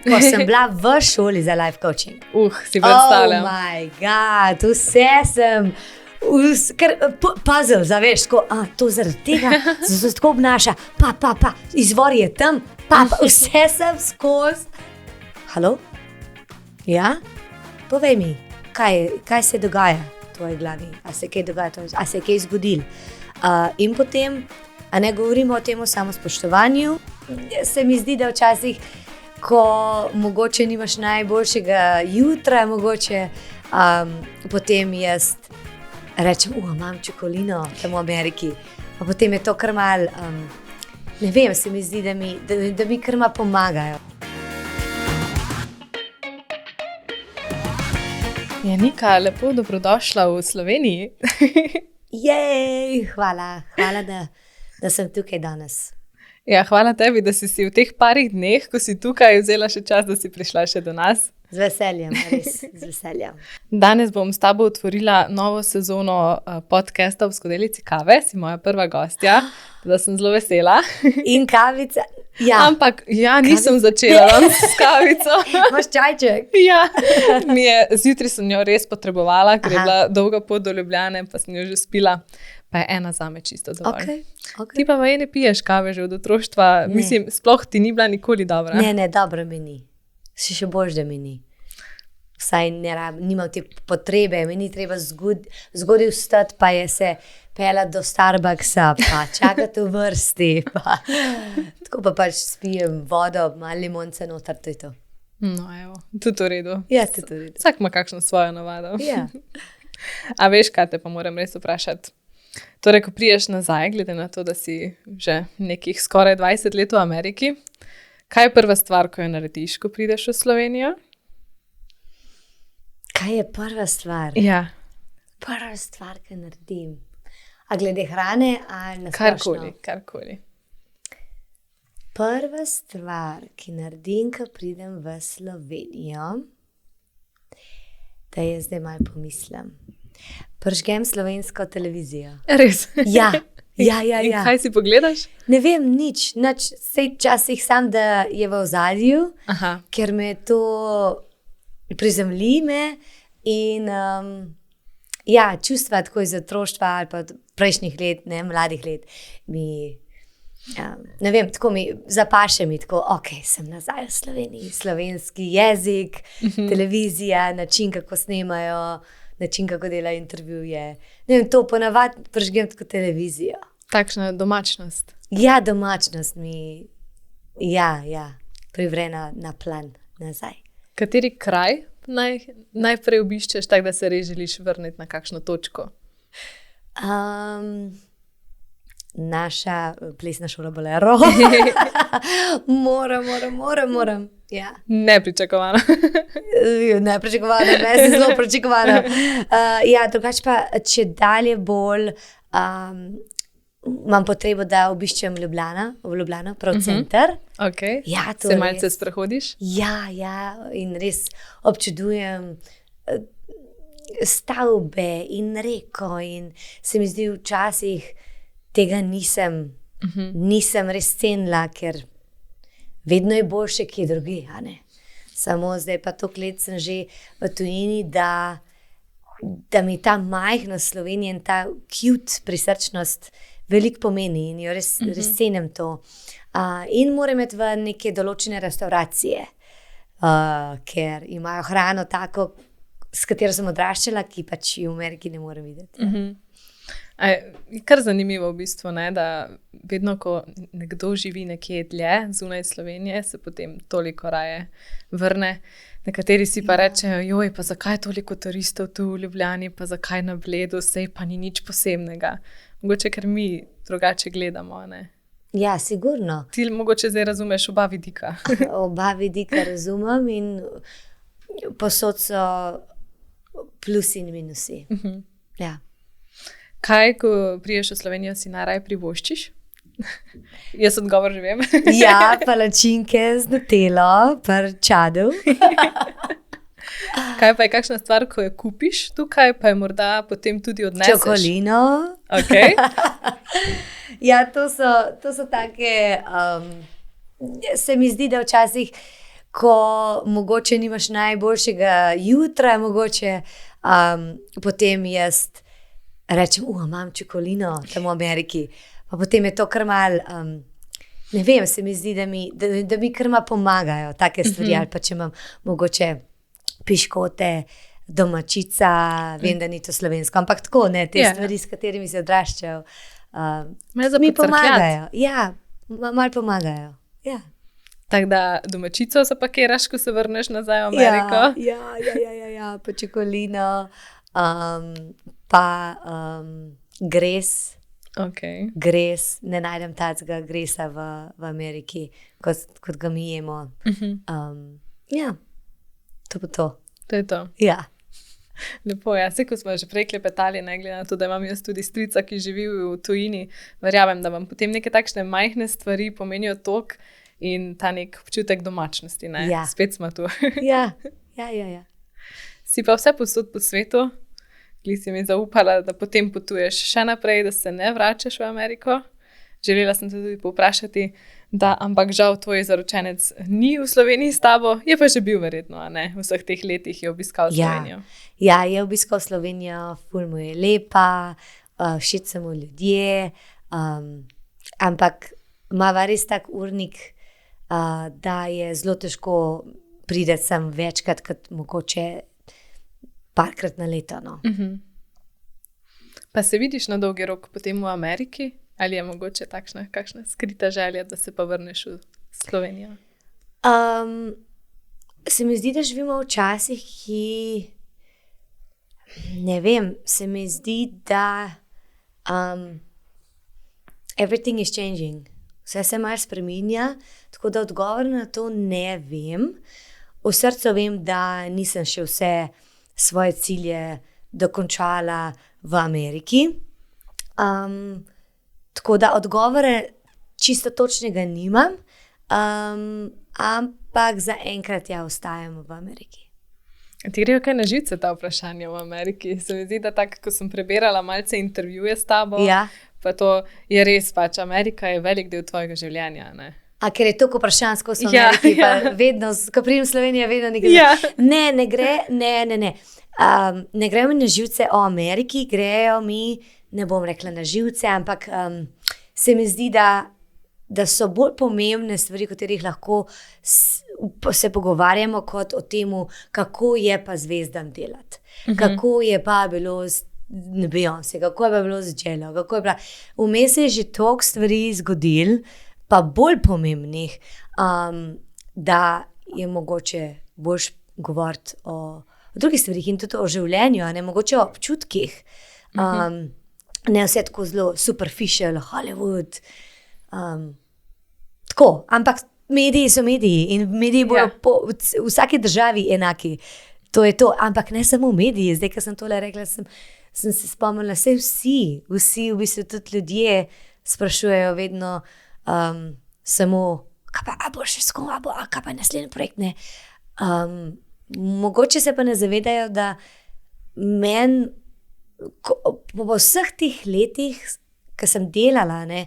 ko sem bila v šoli za life coaching. Si predstavljam. Oh my god, vse sem, puzzle, zaveš, to zaradi tega, zato se tako obnaša, izvor je tam, vse sem skozi. Halo? Ja? Povej mi, kaj se dogaja v tvoji glavi, a se kaj dogaja, a se kaj zgodilo. In potem, a ne govorimo o tem samospoštovanju, se mi zdi, da včasih, ko mogoče nimaš najboljšega jutra, mogoče potem jaz rečem, imam čokolino tam v Ameriki, pa potem je to kar mal, ne vem, se mi zdi, da mi kar mal pomagajo. Nika, lepo dobrodošla v Sloveniji. Jej, hvala, da sem tukaj danes. Ja, hvala tebi, da si v teh parih dneh, ko si tukaj, vzela še čas, da si prišla še do nas. Z veseljem, res, z veseljem. Danes bom s tabo otvorila novo sezono podcasta v Skodelici kave, si moja prva gostja, da sem zelo vesela. In kavica. Ja. Ampak nisem začela s kavico. Imaš čajček? Ja, zjutraj sem jo res potrebovala, ker je bila dolga pot do Ljubljane, pa sem jo že spila. Pa je ena zame čisto dovolj. Okay. Ti pa ne piješ kave že od otroštva, mislim, sploh ti ni bila nikoli dobra. Ne, dobro mi ni. Si še boljš, da mi ni. Vsaj nimam te potrebe, mi ni treba zgodaj vstati, pa je se pela do Starbucksa, pa čakati v vrsti. Tako pa pač spijem vodo, malo limonce noter, to je to. No, evo, tudi v redu. Ja, tudi v redu. Vsak ima kakšno svojo navado. Ja. A veš, kaj te pa moram res vprašati? Torej, ko priješ nazaj, glede na to, da si že nekih skoraj 20 let v Ameriki, kaj je prva stvar, ko jo narediš, ko prideš v Slovenijo? Kaj je prva stvar? Ja. Prva stvar, ki naredim. A glede hrane ali na splošno? Karkoli. Prva stvar, ki naredim, ko pridem v Slovenijo, da jaz zdaj malo pomislim. Prižgem slovensko televizijo. Res? Ja. In kaj si pogledaš? Ne vem, nič. Sej časih sam, da je v ozadju, ker me to prizemlji me in čustva tako iz otroštva ali pa prejšnjih let, mladih let, ne vem, tako mi zapaše mi, tako, sem nazaj v Sloveniji, slovenski jezik, televizija, način, kako snemajo, način, kako delajo intervjuje. Ne vem, to ponavadi prižgem tako televizijo. Takšna domačnost. Ja, domačnost mi, privre na plan nazaj. Kateri kraj najprej obiščeš, tako da se res želiš vrniti na kakšno točko? Naša plesna šola Bolero. Moram. Ja. Nepričakovano, zelo pričakovano. Drugače pa, če dalje bolj imam potrebo, da obiščem Ljubljano, prav center. Okay. Ja, se malce sprehodiš? Ja, in res občudujem stavbe in reko in se mi zdi včasih tega nisem res cenila, ker vedno je boljše, kje drugi, a ne. Samo zdaj pa toliko let sem že v tujini, da mi ta majhnost Slovenije in ta cute prisrčnost veliko pomeni in jo res cenim to. In moram iti v neke določene restauracije, ker imajo hrano tako, s katero sem odraščala, ki pač v Ameriki ne morem videti. Kar zanimivo v bistvu, da vedno, ko nekdo živi nekje dlje, zunaj Slovenije, se potem toliko raje vrne. Nekateri si pa rečejo, pa zakaj toliko turistov tu v Ljubljani, pa zakaj na Bledu, sej pa ni nič posebnega. Mogoče, ker mi drugače gledamo, ne? Ja, sigurno. Ti mogoče zdaj razumeš oba vidika. Oba vidika razumem in posod so plusi in minusi. Ja. Kaj, ko priješ v Slovenijo, si najraje privoščiš? Jaz odgovor že vem. Ja, palačinke z Nutello, čadu. Kaj pa je kakšna stvar, ko jo kupiš tukaj, pa je morda potem tudi odneseš? Čokolino. Okay. Ja, to so take, se mi zdi, da včasih ko mogoče nimaš najboljšega jutra, mogoče potem jaz rečem, imam čokolino tam v Ameriki, pa potem je to kar mal, ne vem, se mi zdi, da mi kar malo pomagajo take stvari, ali pa če imam mogoče piškote, domačica, vem, da ni to slovensko, ampak tako, ne, te stvari, s katerimi se odraščajo, mi pomagajo. Ja, malo pomagajo. Ja. Tako da domačico zapakiraš, ko se vrneš nazaj v Ameriko? Ja, pa čokolino, pa gres. Okay. Gres, ne najdem tacega gresa v Ameriki, kot ga mi jemo. Ja, to bo to. To je to. Ja. Lepo, ja. Ko smo že prej klepetali, ne glede na to, da imam jaz tudi strica, ki živi v tujini, verjamem, da vam potem neke takšne majhne stvari pomenijo toliko in ta nek občutek domačnosti. Ne? Ja. Spet smo tu. Ja. Si pa vse povsod po svetu, ki si mi zaupala, da potem potuješ še naprej, da se ne vračaš v Ameriko. Želela sem te tudi povprašati, ampak žal tvoj zaročenec ni v Sloveniji s tabo, je pa že bil verjetno, a ne? V vseh teh letih je obiskal Slovenijo. Ja, je obiskal Slovenijo, ful mu je lepa, všeč so mu ljudje, ampak ima res tak urnik, da je zelo težko priti sem večkrat, kot mogoče parkrat na leto. No. Pa se vidiš na dolgi rok potem v Ameriki? Ali je mogoče kakšna skrita želja, da se pa vrneš v Slovenijo? Se mi zdi, da živimo v časih, ki ne vem, se mi zdi, da everything is changing. Vse se malo spreminja, tako da odgovor na to ne vem. V srcu vem, da nisem še vse svoje cilje dokončala v Ameriki. Tako da odgovore čisto točnega nimam, ampak zaenkrat ostajamo v Ameriki. Ti grejo kaj na živce ta vprašanja v Ameriki? Se mi zdi, da tako, ko sem prebirala malce intervjuje s tabo, pa to je res pač, Amerika je velik del tvojega življenja, ne? A ker je toliko vprašanj skozi Ameriki, pa vedno, ko pridem v Slovenijo, vedno nekaj. Ne gre, ne. Ne grejo mi na živce o Ameriki, grejo mi, ne bom rekla na živce, ampak se mi zdi, da so bolj pomembne stvari, o katerih lahko se pogovarjamo, kot o tem, kako je pa zvezdam delati. Kako je pa bilo z Beyoncé, kako je pa bilo z Jello, kako je bila. Vmes je že toliko stvari zgodil, pa bolj pomembnih, da je mogoče boljš govoriti o drugih stvarih in tudi o življenju, ne mogoče o občutkih. Ne vse tako zelo superficial, Hollywood. Tako, ampak mediji so mediji in mediji bodo v vsaki državi enaki. To je to, ampak ne samo mediji. Zdaj, ko sem tole rekla, sem se spomnila, vsi v bistvu tudi ljudje sprašujejo vedno samo, kaj pa, boš še s kom, kaj pa naslednji projekt, ne. Mogoče se pa ne zavedajo, da meni po vseh teh letih, ko sem delala, ne,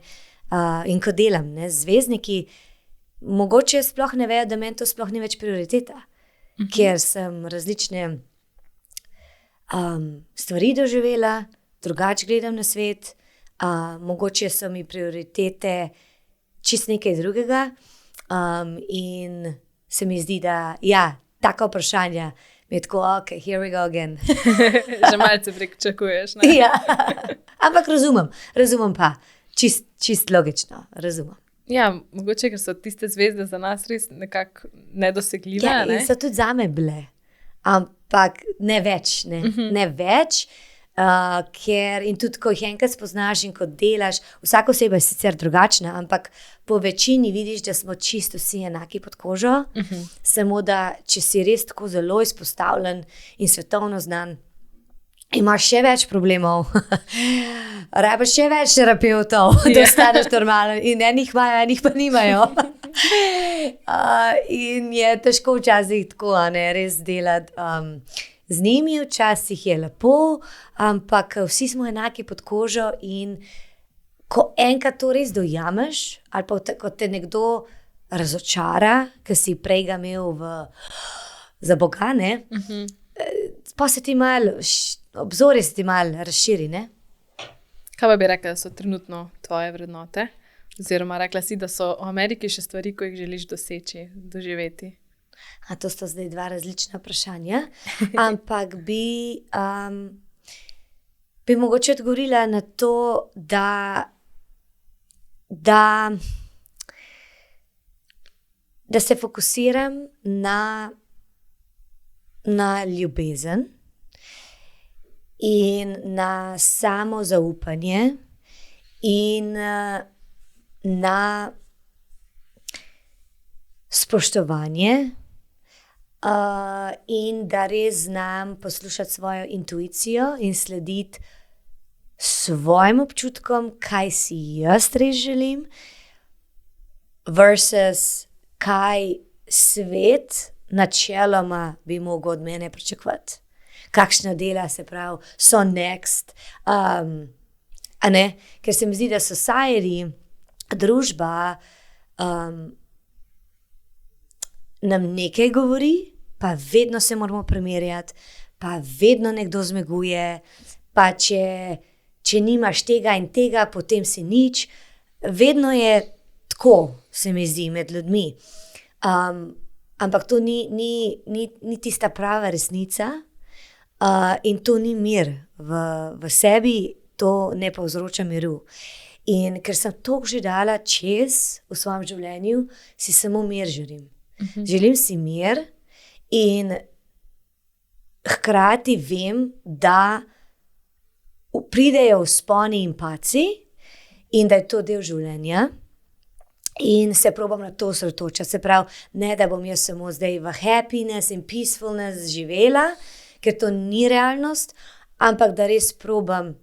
in ko delam, ne, z zvezdniki, mogoče sploh ne vejo, da meni to sploh ni več prioriteta, ker sem različne stvari doživela, drugače gledam na svet, mogoče so mi prioritete čist nekaj drugega, in se mi zdi, da taka vprašanja mi je tako, ok, here we go again. Že malce pričakuješ, ne? Ja, ampak razumem pa, čist logično, razumem. Ja, mogoče, ker so tiste zvezde za nas res nekako nedosegljive, ja, ne? In so tudi zame bile, ampak ne več, ne več, ker in tudi, ko jih enkrat spoznaš in ko delaš, vsaka oseba je sicer drugačna, ampak po večini vidiš, da smo čisto vsi enaki pod kožo, samo da, če si res tako zelo izpostavljen in svetovno znan, imaš še več problemov, rabiš še več terapevtov, da ostaneš normalen in enih imajo, enih pa nimajo. In je težko včasih tako, ne, res delati. Z njimi včasih je lepo, ampak vsi smo enaki pod kožo in ko enkrat to res dojameš, ali pa ko te nekdo razočara, ki si prej ga imel za Boga, ne? Pa se ti malo, obzorje se ti malo razširi, ne? Kaj pa bi rekla, da so trenutno tvoje vrednote? Oziroma rekla si, da so v Ameriki še stvari, ko jih želiš doseči, doživeti. To sta zdaj dva različna vprašanja, ampak bi mogoče odgovorila na to, da se fokusiram na ljubezen in na samozaupanje in na spoštovanje. In da res znam poslušati svojo intuicijo in slediti svojim občutkom, kaj si jaz res želim, versus kaj svet načeloma bi mogel od mene pričakovati. Kakšna dela, se pravi, so next. A ne? Ker se mi zdi, da society, družba nam nekaj govori, pa vedno se moramo primerjati, pa vedno nekdo zmaguje, pa če nimaš tega in tega, potem si nič. Vedno je tako, se mi zdi, med ljudmi. Ampak to ni tista prava resnica in to ni mir v sebi, to ne povzroča miru. In ker sem toliko že dala čez v svojem življenju, si samo mir želim. Želim si mir in hkrati vem, da pridejo vzponi in padci in da je to del življenja in se probam na to osredotočiti. Se pravi, ne da bom jaz samo zdaj v happiness in peacefulness živela, ker to ni realnost, ampak da res probam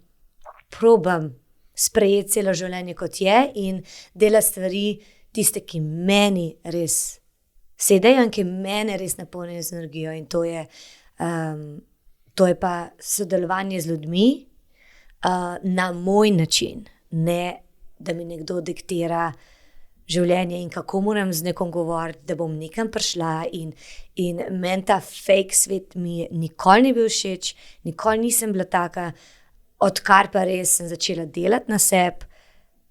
sprejeti celo življenje kot je in delati stvari tiste, ki meni res sedajo in ki mene res napolnijo z energijo. In to je pa sodelovanje z ljudmi na moj način, ne da mi nekdo diktira življenje in kako moram z nekom govoriti, da bom nekam prišla in meni ta fake svet mi nikoli ni bil všeč, nikoli nisem bila taka, odkar pa res sem začela delati na sebi,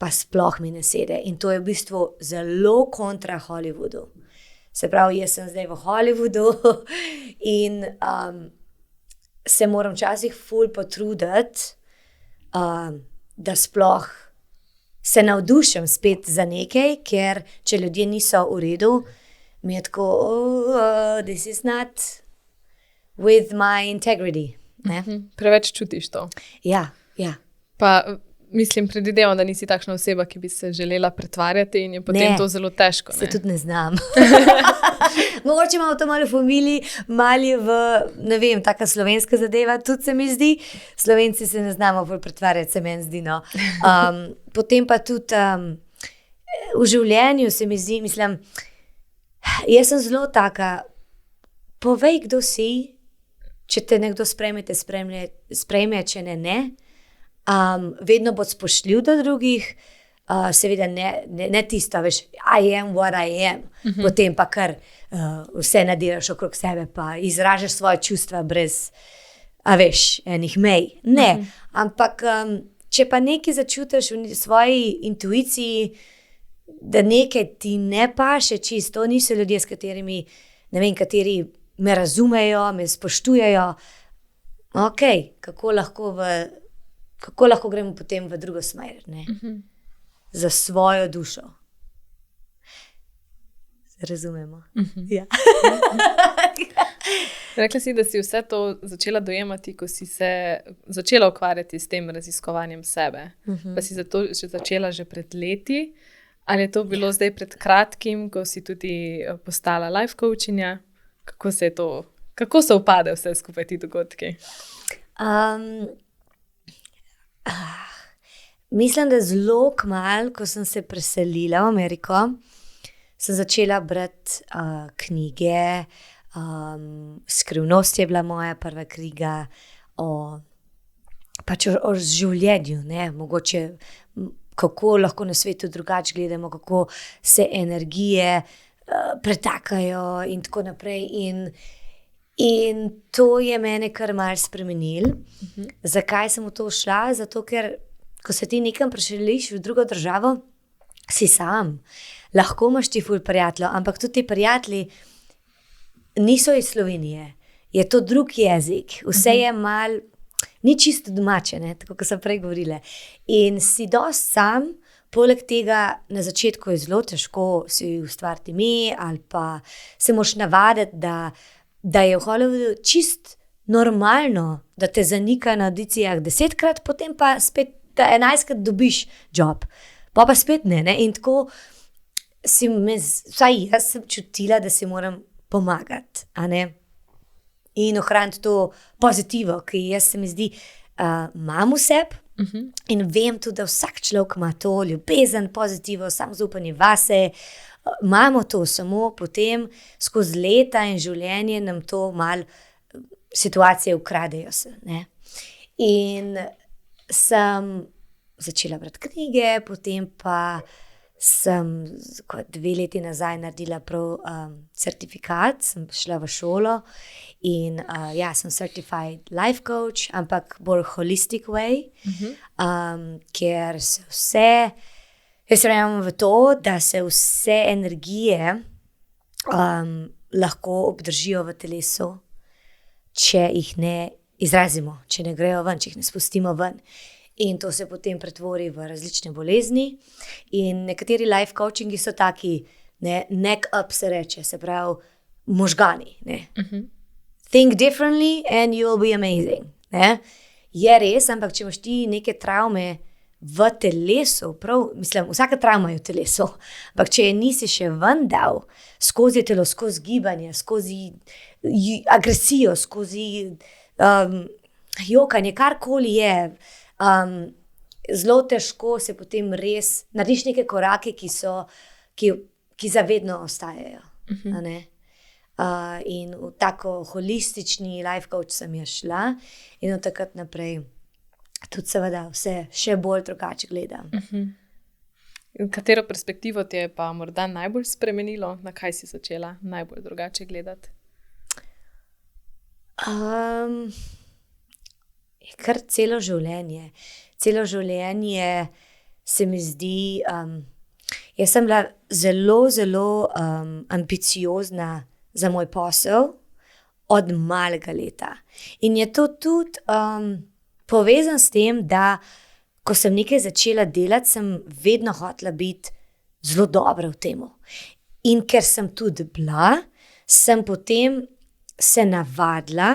pa sploh mi ne sede. In to je v bistvu zelo kontra Hollywoodu. Se pravi, jaz sem zdaj v Hollywoodu in se moram včasih ful potruditi, da sploh se navdušim spet za nekaj, ker če ljudje niso v redu, mi je tako, this is not with my integrity. Preveč čutiš to. Ja. Pa mislim, predvidevam, da nisi takšna oseba, ki bi se želela pretvarjati in je potem to zelo težko. Se tudi ne znam. Mogoče imamo to malo v familiji, malo v, ne vem, taka slovenska zadeva, tudi se mi zdi. Slovenci se ne znamo bolj pretvarjati, se meni zdi, no. Potem pa tudi v življenju se mi zdi, mislim, jaz sem zelo taka, povej, kdo si, če te nekdo sprejme, če ne. Vedno bod spoštljiv do drugih, seveda ne tisto, veš, I am what I am, potem pa kar vse nadiraš okrog sebe, pa izražaš svoje čustva brez, veš, enih mej. Ne, ampak če pa nekaj začutiš v svoji intuiciji, da nekaj ti ne paše čisto, to niso ljudje, s katerimi, ne vem, kateri me razumejo, me spoštujejo, kako lahko gremo potem v drugo smer, ne? Za svojo dušo. Se razumemo? Ja. Rekla si, da si vse to začela dojemati, ko si se začela ukvarjati s tem raziskovanjem sebe. Pa si zato začela že pred leti? Ali je to bilo zdaj pred kratkim, ko si tudi postala life coachinja? Kako se upade vse skupaj ti dogodki? Mislim, da zelo kmalu, ko sem se preselila v Ameriko, sem začela brati knjige. Skrivnost je bila moja prva knjiga o življenju, ne, mogoče kako lahko na svetu drugače gledamo, kako se energije pretakajo in tako naprej. In to je mene kar malo spremenilo. Zakaj sem v to šla? Zato, ker ko se ti nekam preseliš v drugo državo, si sam. Lahko imaš ti ful prijateljev, ampak tudi ti prijatelji niso iz Slovenije. Je to drug jezik. Vse je malo, ni čisto domače, ne? Tako kot sem prej govorila. In si dosti sam, poleg tega na začetku je zelo težko si ustvariti ime ali pa se moraš navaditi, da je v Hollywoodu čist normalno, da te zanika na audicijah 10-krat, potem pa spet 11-krat dobiš job. Pa spet ne. In tako vsaj jaz sem čutila, da si moram pomagati, a ne? In ohraniti to pozitivo, ki jaz se mi zdi, imam v sebi in vem tudi, da vsak človek ima to ljubezen, pozitivo, samozaupanje vase, imamo to, samo potem skozi leta in življenje nam to malo situacije ukradejo se, ne. In sem začela brati knjige, potem pa sem 2 leti nazaj naredila prav certifikat, sem šla v šolo in sem certified life coach, ampak bolj holistic way, ker se vse, jaz verjamem v to, da se vse energije lahko obdržijo v telesu, če jih ne izrazimo, če ne grejo ven, če jih ne spustimo ven. In to se potem pretvori v različne bolezni. In nekateri life coachingi so taki, neck up se reče, se pravi možgani. Think differently and you will be amazing. Ne? Je res, ampak če imaš ti neke travme v telesu, vsaka travma je v telesu, ampak če je nisi še ven dal skozi telo, skozi gibanje, skozi agresijo, skozi jokanje, karkoli je, zelo težko se potem res narediš neke korake, ki zavedno ostajajo. In v tako holistični life coach sem je šla in od takrat naprej tudi seveda vse še bolj drugače gledam. Katero perspektivo ti je pa morda najbolj spremenilo? Na kaj si začela najbolj drugače gledati? Kar celo življenje. Celo življenje se mi zdi, jaz sem bila zelo, zelo ambiciozna za moj posel od malega leta. In je to tudi povezan s tem, da ko sem nekaj začela delati, sem vedno hotela biti zelo dobra v temu. In ker sem tudi bila, sem potem se navadila,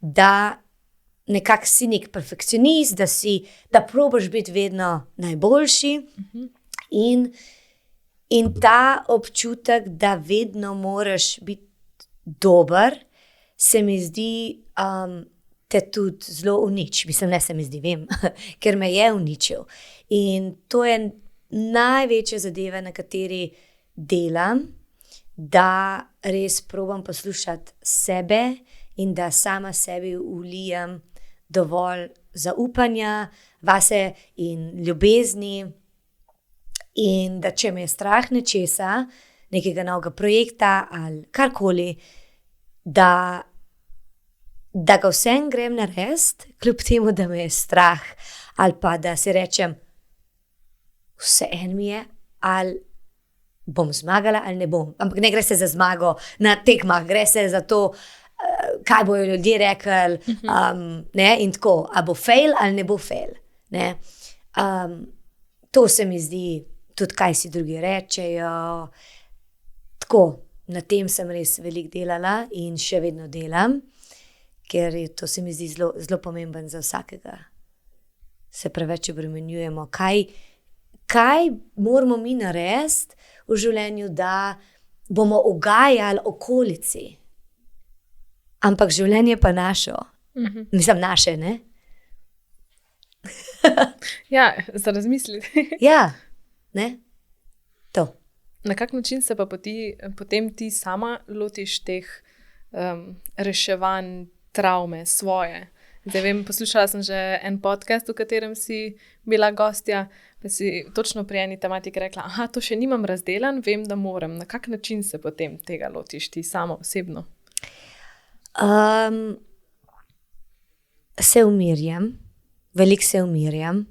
da nekako si nek perfekcionist, da probaš biti vedno najboljši. In ta občutek, da vedno moraš biti dober, se mi zdi, te tudi zelo uniči. Mislim, ne se mi zdi, vem, ker me je uničil. In to je največja zadeva, na kateri delam, da res probam poslušati sebe in da sama sebi vlijam dovolj zaupanja vase in ljubezni. In da če me je strah nečesa, nekega novega projekta ali karkoli, da ga vsem grem narediti, kljub temu, da me je strah, ali pa da si rečem, vseeno mi je, ali bom zmagala ali ne bom. Ampak ne gre se za zmago na tekmah, gre se za to, kaj bojo ljudje rekli, in tako, ali bo fail ali ne bo fail. To se mi zdi, tudi kaj si drugi rečejo. Tako, na tem sem res veliko delala in še vedno delam, ker to se mi zdi zelo, zelo pomemben za vsakega. Se preveč obremenjujemo. Kaj moramo mi narediti v življenju, da bomo ugajali okolici? Ampak življenje pa našo. Mislim, naše, ne? Ja, za razmisliti. Ja, ne? To. Na kak način se pa potem ti sama lotiš teh reševanj travme svoje? Zdaj vem, poslušala sem že en podcast, v katerem si bila gostja, pa si točno pri eni tematiki rekla, to še nimam razdelan, vem, da moram. Na kak način se potem tega lotiš ti samo osebno? Se umirjam, veliko se umirjam.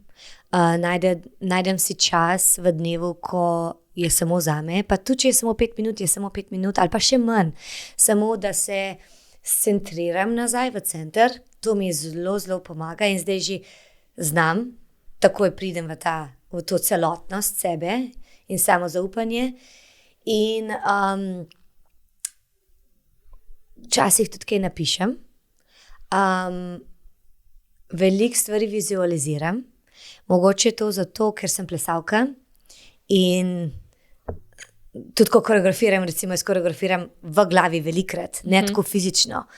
Najdem si čas v dnevu, ko je samo zame, pa tudi če je samo 5 minut, je samo 5 minut ali pa še manj. Samo da se centriram nazaj v center, to mi zelo, zelo pomaga in zdaj že znam, takoj pridem v to celotnost sebe in samozaupanje. In včasih tudi kaj napišem. Veliko stvari vizualiziram. Mogoče je to zato, ker sem plesalka in tudi ko koreografiram, recimo jaz koreografiram v glavi velikrat, ne tako fizično.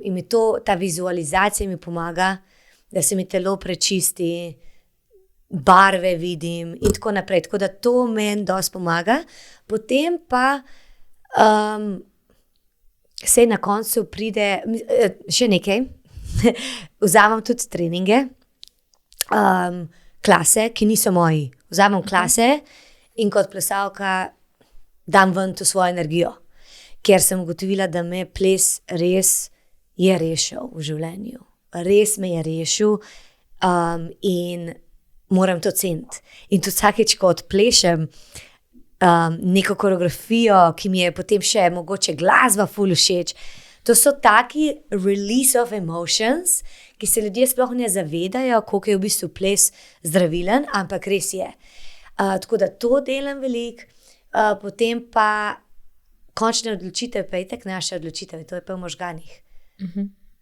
In mi ta vizualizacija mi pomaga, da se mi telo prečisti, barve vidim in tako naprej. Tako da to meni dosti pomaga. Potem pa se na koncu pride še nekaj. Vzamem tudi treninge, klase, ki niso moji. Vzamem klase in kot plesalka dam ven to svojo energijo. Ker sem ugotovila, da me ples res je rešil v življenju. Res me je rešil in moram to ceniti. In tudi vsakeč, ko odplešem neko koreografijo, ki mi je potem še mogoče glasba ful všeč, to so taki release of emotions, ki se ljudje sploh ne zavedajo, koliko je v bistvu ples zdravilen, ampak res je. Tako da to delam veliko, potem pa končna odločitev, pa je tak naša odločitev, to je pa v možganih.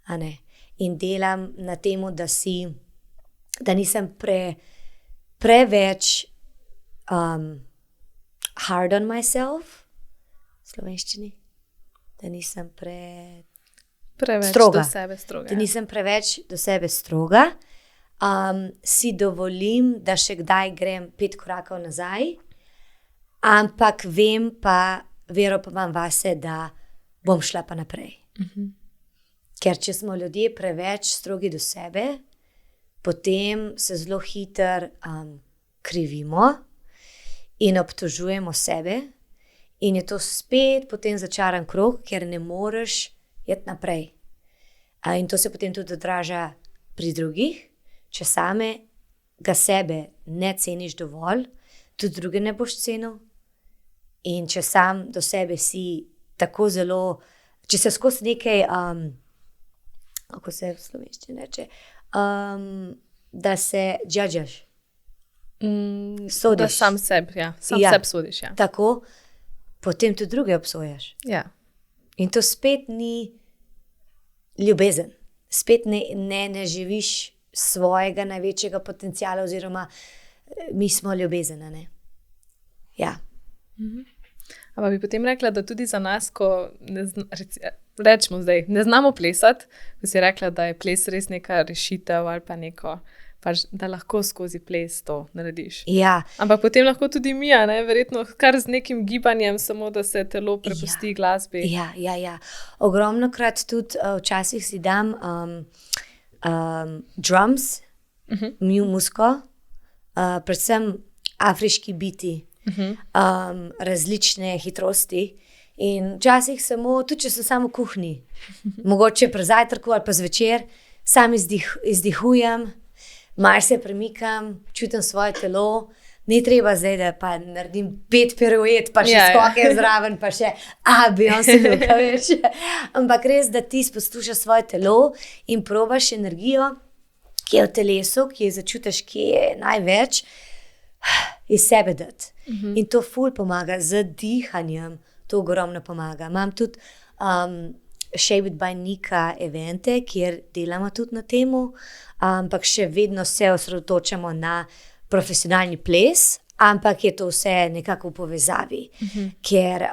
A ne? In delam na temu, da nisem preveč hard on myself, v slovenščini, da nisem preveč stroga. do sebe stroga. Da nisem preveč do sebe stroga, si dovolim, da še kdaj grem 5 korakov nazaj, ampak vem pa, vero pa imam vase, da bom šla pa naprej. Ker če smo ljudje preveč strogi do sebe, potem se zelo hitro krivimo in obtožujemo sebe in je to spet potem začaran krog, ker ne moreš iti naprej. In to se potem tudi odraža pri drugih, če samega sebe ne ceniš dovolj, tudi druge ne boš cenil. In če sam do sebe si tako zelo, če se skozi nekaj, kako se v slovenščini reče, da se judgeš. Sodiš. Da sam sebi, sebi sodiš. Ja. Tako, potem tudi druge obsojaš. Ja. In to spet ni ljubezen. Spet ne živiš svojega največjega potenciala oziroma mi smo ljubezen, ne? Ja. Ampak bi potem rekla, da tudi za nas, ko rečemo zdaj, ne znamo plesati, ko si rekla, da je ples res neka rešitev ali pa neko, da lahko skozi ples to narediš. Ja. Ampak potem lahko tudi mi, verjetno kar z nekim gibanjem, samo da se telo prepusti glasbi. Ja. Ogromno krat tudi včasih si dam drums, muziko, predvsem afriški biti. Različne hitrosti in včasih samo, tudi če sem samo v kuhinji, mogoče pri zajtrku ali pa zvečer, sam izdihujem, malo se premikam, čutim svoje telo, ni treba zdaj, da pa naredim 5 piruet, pa še skoke zraven, pa še Beyoncé luka, veš. Ampak res, da ti poslušaš svoje telo in probaš energijo, ki je v telesu, ki je začutiš, ki je največ, iz sebe dati. In to ful pomaga z dihanjem, to ogromno pomaga. Imam tudi Shape It by Nika evente, kjer delamo tudi na temu, ampak še vedno se osredotočamo na profesionalni ples, ampak je to vse nekako v povezavi, ker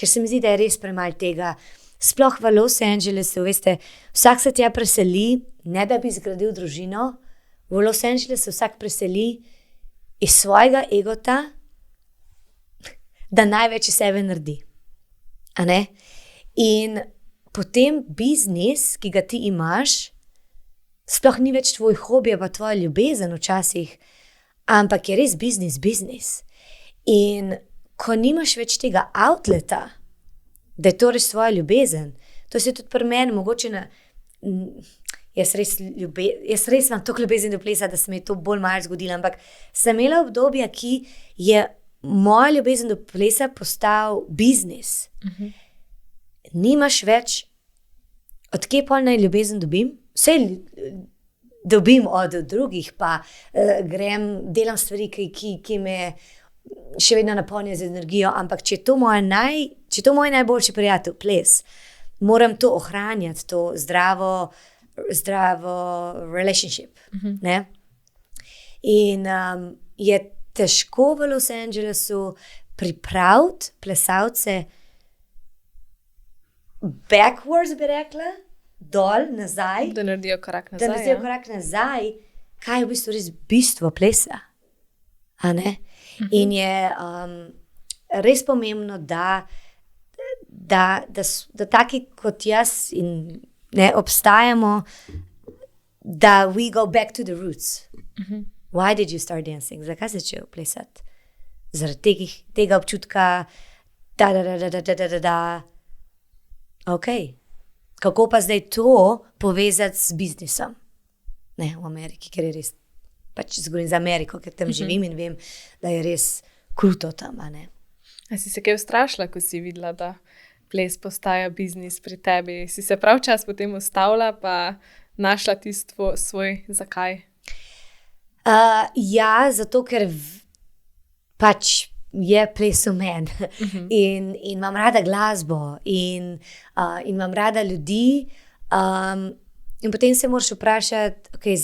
se mi zdi, da je res premalo tega. Sploh v Los Angelesu, veste, vsak se tja preseli, ne da bi zgradil družino, v Los Angelesu vsak preseli iz svojega egota, da največ iz sebe naredi. A ne? In potem biznis, ki ga ti imaš, sploh ni več tvoj hobi, pa tvoja ljubezen včasih, ampak je res biznis. In ko nimaš več tega outleta, da je to res tvoja ljubezen, to se tudi pri meni mogoče jaz res imam toliko ljubezen do plesa, da se mi je to bolj malo zgodilo, ampak sem imela obdobja, ki je moja ljubezen do plesa postal biznis. Nimaš več, odkje pol naj ljubezen dobim? Vse dobim od drugih, pa delam stvari, ki me še vedno napolnijo z energijo, ampak če je to moj najboljši prijatelj, ples, moram to ohranjati, to zdravo relationship. Ne? In je težko v Los Angelesu pripraviti plesalce backwards, bi rekla, dol, nazaj. Da naredijo korak nazaj. Kaj je v bistvu res bistvo plesa. A ne? In je res pomembno, da taki kot jaz in ne obstajamo, da we go back to the roots. Why did you start dancing? Zakaj si začel plesati? Zaradi tega občutka da. Ok. Kako pa zdaj to povezati z biznisom? Ne, v Ameriki, ker je res, pač zgovorim za Ameriko, ker tam živim in vem, da je res kruto tam, a ne. A si se kaj ustrašila, ko si videla, da ples postaja biznis pri tebi? Si se prav čas potem ustavila, pa našla tisto svoj zakaj? Ja, zato ker pač je ples v meni in imam rada glasbo in imam rada ljudi in potem se moraš vprašati, okay,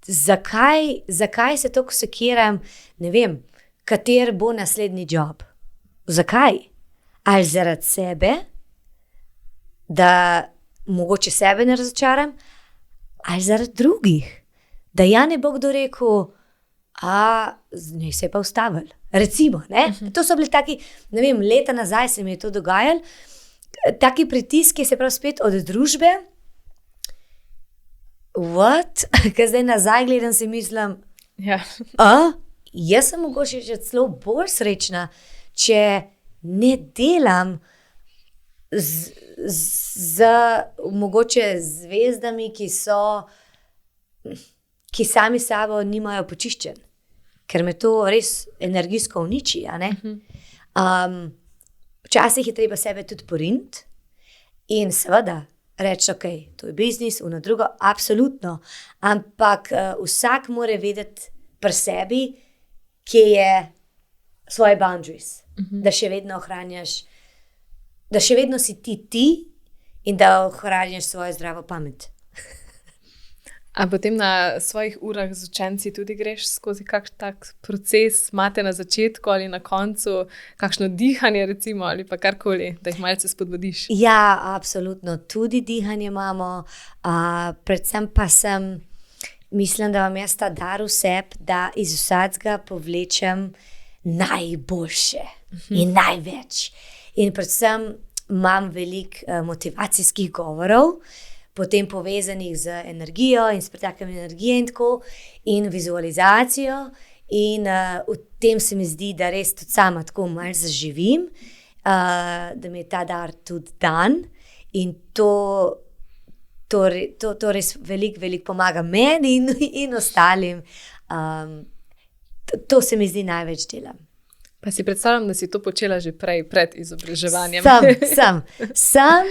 zakaj se toliko sekiram, ne vem, kater bo naslednji job. Zakaj? Ali zaradi sebe, da mogoče sebe ne razočaram, ali zaradi drugih, da ja ne bo kdo rekel, ne se je pa ustavil. Recimo, ne? To so bili taki, ne vem, leta nazaj se mi je to dogajalo, taki pritiski se prav spet od družbe. What? Ker zdaj nazaj gledam, si mislim, jaz sem mogoče že celo bolj srečna, če ne delam z mogoče zvezdami, ki sami sabo nimajo počiščen. Ker me to res energijsko uniči, a ne? Včasih je treba sebe tudi poriniti in seveda reči, ok, to je biznis, ono drugo, absolutno, ampak vsak mora vedeti pri sebi, kje je svoje boundaries, da še vedno ohranjaš, da še vedno si ti in da ohranjaš svojo zdravo pamet. A potem na svojih urah z učenci tudi greš skozi kakšen tak proces, imate na začetku ali na koncu kakšno dihanje recimo ali pa karkoli, da jih malce spodbudiš? Ja, absolutno, tudi dihanje imamo, predvsem pa mislim, da vam jaz ta dar vseb, da iz vsakega povlečem najboljše in največ. In predvsem imam veliko motivacijskih govorov, potem povezanih z energijo in s pretakanjem energije in tako, in vizualizacijo. In v tem se mi zdi, da res tudi sama tako malo zaživim, da mi je ta dar tudi dan in to res veliko pomaga meni in ostalim. To se mi zdi največ delam. Pa si predstavljam, da si to počela že prej, pred izobraževanjem. Sem,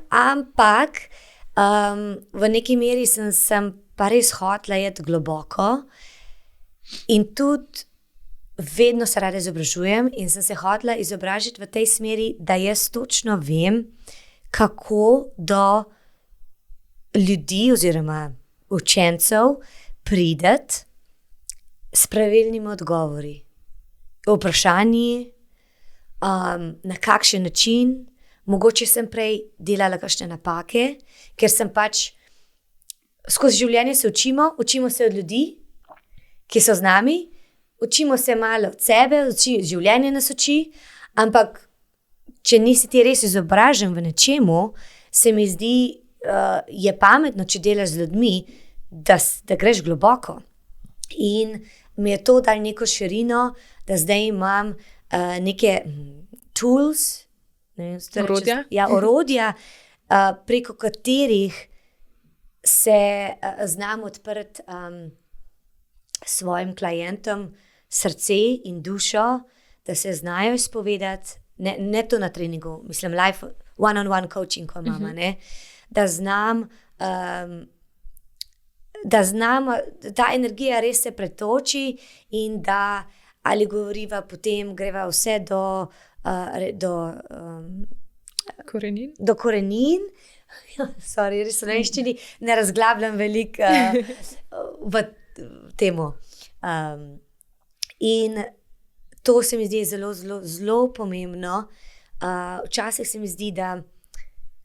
ampak v neki meri sem pa res hotela iti globoko in tudi vedno se rada izobražujem in sem se hotela izobražiti v tej smeri, da jaz točno vem, kako do ljudi oziroma učencev prideti s pravilnimi odgovori. Vprašanji, na kakšen način. Mogoče sem prej delala kakšne napake, ker sem pač skozi življenje se učimo se od ljudi, ki so z nami, učimo se malo od sebe, življenje nas uči, ampak če nisi ti res izobražen v nečemu, se mi zdi, je pametno, če delaš z ljudmi, da greš globoko. In mi je to dal neko širino, da zdaj imam neke tools, Orodja? Ja, orodja, preko katerih se znam odpreti svojim klientom srce in dušo, da se znajo izpovedati, ne to na treningu, mislim, life, one-on-one coaching, ko imamo, da znam, ta energija res se pretoči in da ali govoriva, potem greva vse do Korenin? Do korenin. Sorry, res v slovenščini ne razglabljam veliko v temu. In to se mi zdi zelo, zelo, zelo pomembno. Včasih se mi zdi, da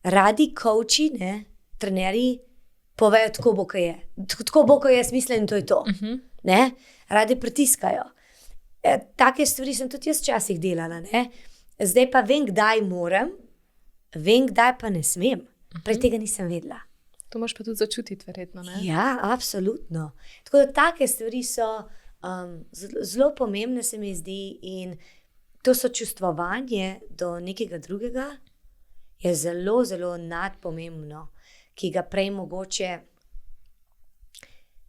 radi coachi, trenerji, povejo tako bo, kaj je. Tako bo, kaj jaz mislim, in to je to. Ne? Radi pritiskajo. Take stvari sem tudi jaz včasih delala. Ne? Zdaj pa vem, kdaj moram, vem, kdaj pa ne smem. Prej tega nisem vedela. To moraš pa tudi začutiti, verjetno. Ne? Ja, absolutno. Tako da take stvari so zelo pomembne, se mi zdi, in to sočustvovanje do nekega drugega je zelo, zelo nadpomembno, ki ga prej mogoče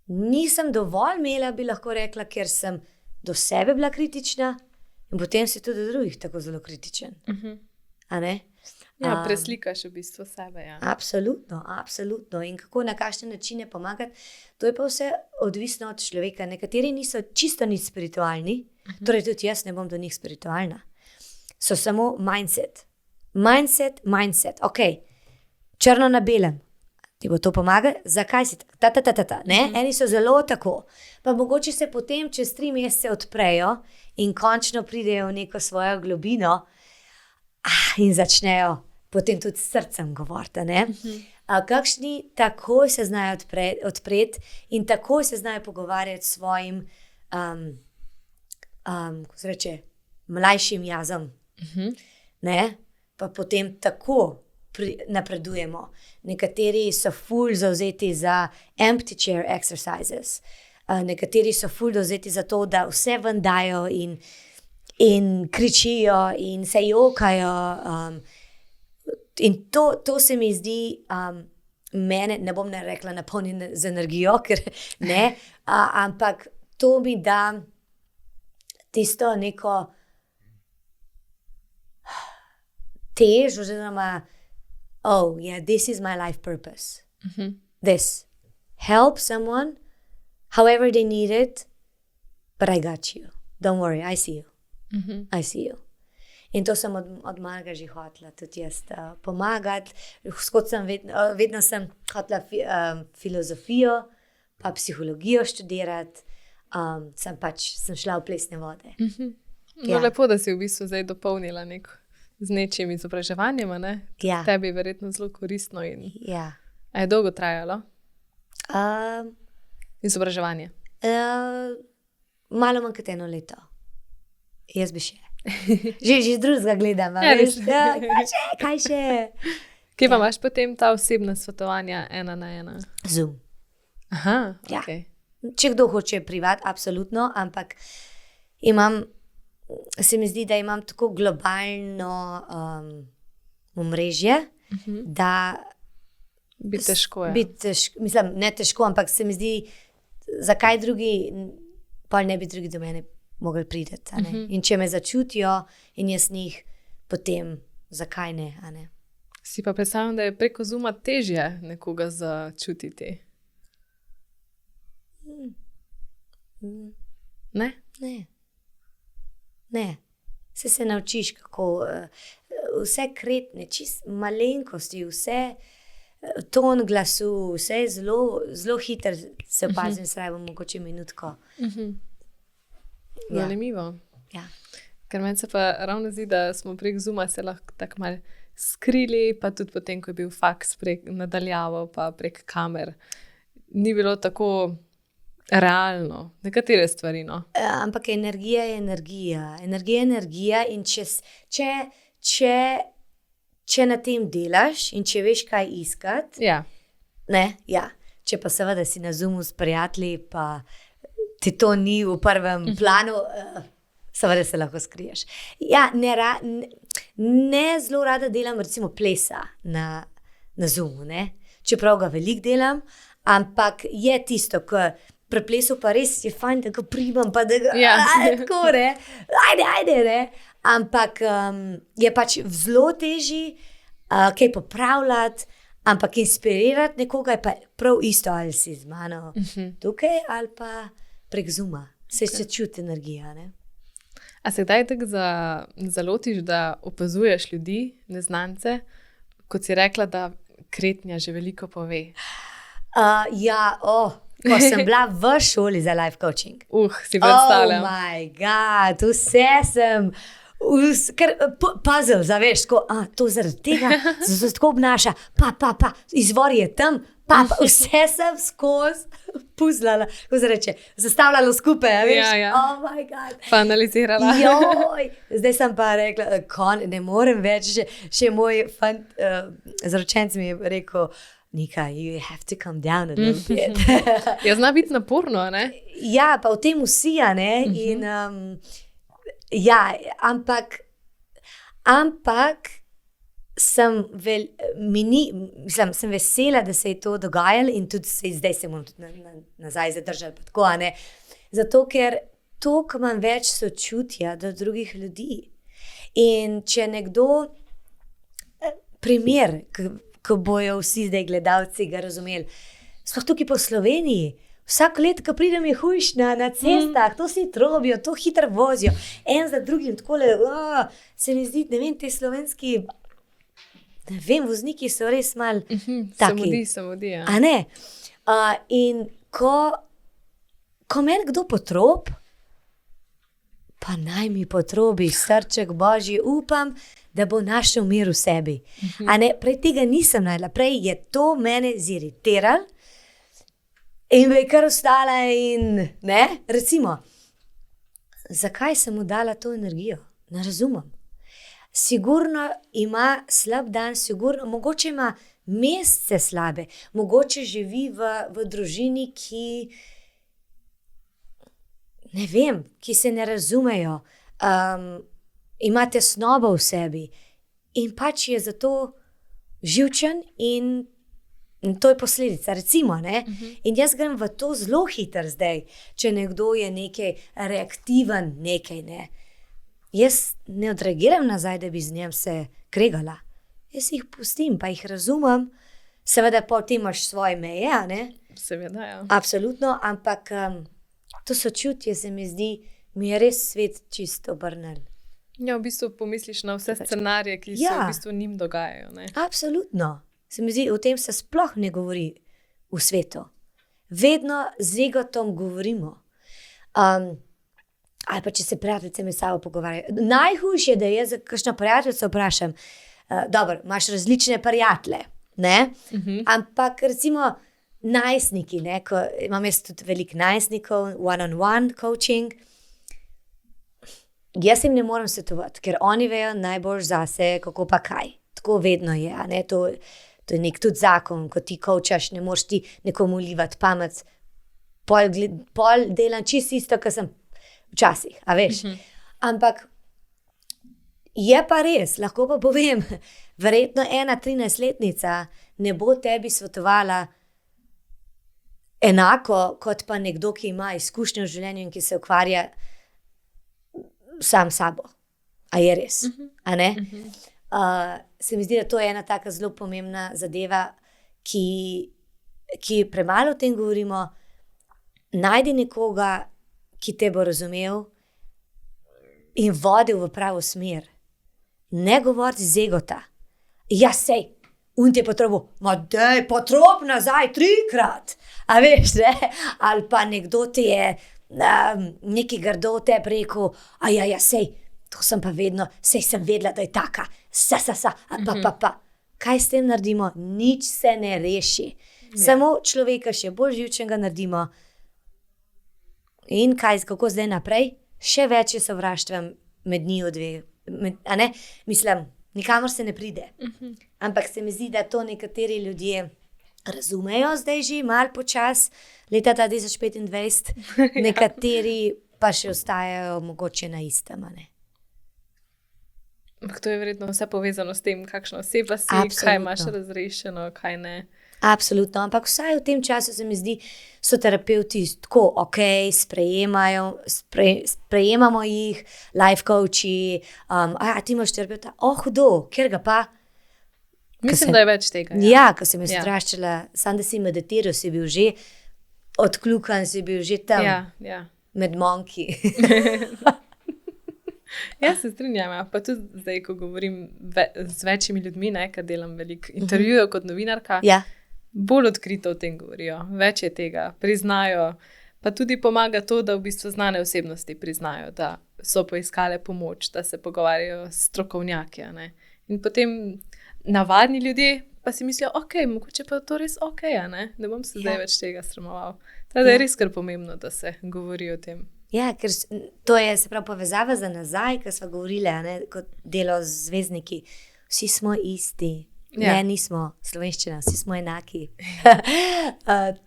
nisem dovolj imela, bi lahko rekla, ker sem do sebe bila kritična in potem si tudi do drugih tako zelo kritičen. A ne? Ja, preslikaš v bistvu sebe. Ja. Absolutno, absolutno. In kako, na kakšne načine pomagati, to je pa vse odvisno od človeka. Nekateri niso čisto nič spiritualni, torej tudi jaz ne bom do njih spiritualna. So samo mindset. Mindset. Ok, črno na belem. Ti bo to pomagalo? Zakaj si ta? Eni so zelo tako. Pa mogoče se potem čez 3 mesece odprejo in končno pridejo v neko svojo globino in začnejo potem tudi s srcem govoriti. Kakšni takoj se znajo odpreti in takoj se znajo pogovarjati s svojim kako se reče, mlajšim jazom. Ne? Pa potem tako napredujemo. Nekateri so ful zavzeti za empty chair exercises. Nekateri so ful zavzeti za to, da vse ven dajo in kričijo in se jokajo. In to se mi zdi, mene, ne bom ne rekla napolnjen z energijo, ker ne, ampak to mi da tisto neko tež, oziroma this is my life purpose. This. Help someone, however they need it, but I got you. Don't worry, I see you. I see you. In to sem od malega že hotela tudi jaz pomagati. Vedno sem hotela filozofijo, pa psihologijo študirati. Sem šla v plesne vode. No, lepo, da si v bistvu zdaj dopolnila z nečim izobraževanjem, ne? Ja. Tebi je verjetno zelo koristno. Ja. A je dolgo trajalo? Izobraževanje? Malo manj kot 1 leto. Jaz bi še. Že z drugega gledam. Kaj še? Kje pa imaš potem ta osebna svetovanja 1-na-1? Zoom. Aha, Ja. ok. Če kdo hoče privat, absolutno, ampak se mi zdi, da imam tako globalno omrežje, da Bi težko, ja. mislim, ne težko, ampak se mi zdi, zakaj drugi, pol ne bi drugi do mene mogli priti. In če me začutijo in jaz njih, potem zakaj ne? A ne? Si pa predstavljam, da je preko Zooma težje nekoga začutiti. Ne? Ne. Se naučiš, kako vse kretne, čist malenkosti, vse ton glasu, vse je zelo, zelo hitro se opazim, srajbo mogoče minutko. Zanimivo. Ja. Ker meni se pa ravno zdi, da smo prek Zooma se lahko tako malo skrili, pa tudi potem, ko je bil faks nadaljavo, pa prek kamer, ni bilo tako realno. Nekatere stvari, no. Ampak energija je energija. Energija je energija in če na tem delaš in če veš, kaj iskati, Ja. ne, ja. Če pa seveda si na Zoomu s prijatelji, pa ti to ni v prvem planu, seveda se lahko skriješ. Ja, ne zelo rada delam recimo plesa na Zoomu, ne? Čeprav ga veliko delam, ampak je tisto, ko pri plesu pa res je fajn, da ga primam, pa da ga tako, ne? Ajde, ne? Ampak je pač zelo težji, kaj popravljati, ampak inspirirati nekoga je pa prav isto, ali si z mano tukaj ali pa prek Zooma. Se čuti energija, ne? A se kdaj tako zalotiš, da opazuješ ljudi, neznance, kot si rekla, da Kretnja že veliko pove? Ko sem bila v šoli za life coaching. Si predstavljam. Oh my god, vse sem, puzzle, zaveš, to zaradi tega, zato se tako obnaša, pa, izvor je tam, pa, vse sem skozi puzzlala, kako se reče, zastavljala skupaj, veš, Ja. Oh my god. Pa analizirala. Joj, zdaj sem pa rekla, ne morem več, še moj fant, zaročenc mi je rekel, Nika, you have to come down a little bit. Ja, zna biti naporno, ne? Ja, pa v tem vsi, ne, in ja, ampak sem sem vesela, da se je to dogajalo in tudi zdaj se bom tudi nazaj zadržala, pa tako, ne. Zato, ker toliko imam več sočutja do drugih ljudi. In če nekdo, primer, ko bojo vsi zdaj gledalci ga razumeli, sploh tukaj po Sloveniji, vsako leto, ko pridem, je hujš na cestah, to si trobijo, to hitro vozijo, en za drugim, takole, se mi zdi, ne vem, te slovenski, ne vem, vozniki so res malo taki. Samodi, ja. A ne? In ko meni kdo potrob, pa naj mi potrobi, srček Božji, upam, da bo našel mir v sebi. A ne, prej tega nisem našla, prej je to mene ziritiralo in me je kar ostala in, ne, recimo, zakaj sem mu dala to energijo? Ne razumem. Sigurno ima slab dan, sigurno, mogoče ima mesece slabe, mogoče živi v družini, ki, ne vem, ki se ne razumejo, ima tesnobo v sebi in pač je zato živčen in to je posledica, recimo, ne? In jaz grem v to zelo hitro zdaj, če nekdo je nekaj reaktiven, nekaj, ne. Jaz ne odreagiram nazaj, da bi z njem se kregala. Jaz jih pustim, pa jih razumem, seveda potem imaš svoje meje, ne? Seveda, ja. Absolutno, ampak to sočutje se mi zdi, mi je res svet čisto obrnil. Ja, v bistvu pomisliš na vse scenarije, ki se v bistvu njim dogajajo, ne? Absolutno. Se mi zdi, o tem se sploh ne govori v svetu. Vedno z egotom govorimo. Ali pa če se prijateljice med sabo pogovarjajo. Najhujše je, da jaz kakšno prijateljico vprašam, dobro, imaš različne prijatelje, ne? Ampak recimo najstniki, ne, ko imam jaz tudi veliko najstnikov, one-on-one coaching, jaz jim ne morem svetovati, ker oni vejo najbolj zase, kako pa kaj. Tako vedno je, ne, to je nek tudi zakon, ko ti coachaš, ne moreš ti nekomu livati pamet, pol delam čisto isto, kar sem včasih, a veš. Ampak je pa res, lahko pa povem, verjetno ena 13-letnica ne bo tebi svetovala enako, kot pa nekdo, ki ima izkušnje v življenju in ki se ukvarja sam sabo. A je res, a ne? Se mi zdi, da to je ena taka zelo pomembna zadeva, ki premalo o tem govorimo. Najdi nekoga, ki te bo razumel in vodil v pravo smer. Ne govori z egota. Ja, sej, on ti je potrobil, daj, potrob nazaj 3-krat. A veš, ne? Ali pa nekdo ti je nekaj grdo te rekel, ja, sej, to sem pa vedno, sej sem vedela, da je taka, pa. Kaj s tem naredimo? Nič se ne reši. Samo človeka še bolj živčnega naredimo. In kako zdaj naprej? Še več je sovraštva med njiju dve. A ne? Mislim, nikamor se ne pride. Ampak se mi zdi, da to nekateri ljudje razumejo zdaj že malo počas, leta 2025, nekateri pa še ostajajo mogoče na istem. Ampak to je verjetno vse povezano s tem, kakšna oseba si, Absolutno. kaj imaš razrešeno, kaj ne. Absolutno, ampak vsaj v tem času se mi zdi, so terapeuti tako ok, sprejemamo jih, life coachi, ti imaš terapeuta, hudo, ker ga pa. Mislim, da je več tega. Ja, ko sem jo straščila, sam da si meditiral, si bil že odkljukan, si bil že tam med monki. Ja, se strinjam, pa tudi zdaj, ko govorim z večjimi ljudmi, ker delam veliko intervjujev kot novinarka, bolj odkrito o tem govorijo, več je tega, priznajo, pa tudi pomaga to, da v bistvu znane osebnosti priznajo, da so poiskale pomoč, da se pogovarjajo s strokovnjaki. In potem navadni ljudje pa si mislijo, mogoče pa to res ne bom se zdaj več tega sramoval. Teda je res kar pomembno, da se govori o tem. Ja, ker to je se pravi povezava za nazaj, ker smo govorili, kot delo z zvezdniki. Vsi smo isti. Ne, nismo slovenščina, vsi smo enaki.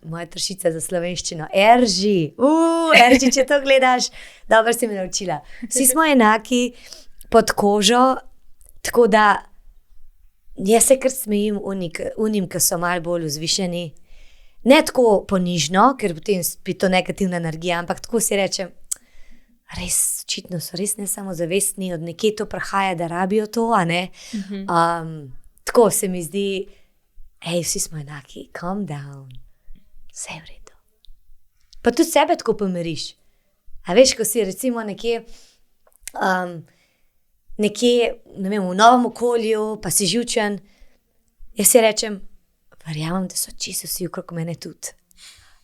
Moja tršica za slovenščino. Erži, če to gledaš, dobro si me naučila. Vsi smo enaki pod kožo, tako da jaz se kar smejim unim, ki so malo bolj vzvišeni. Ne tako ponižno, ker potem spet to negativna energija, ampak tako si rečem, res, očitno so res ne samo zavestni, od nekje to prihaja, da rabijo to, tako se mi zdi, vsi smo enaki, calm down, vse je v redu. Pa tudi sebe tako pomiriš. A veš, ko si recimo nekje, ne vem, v novem okolju, pa si živčen, jaz si rečem, verjamem, da so čisto vsi okrog mene tudi.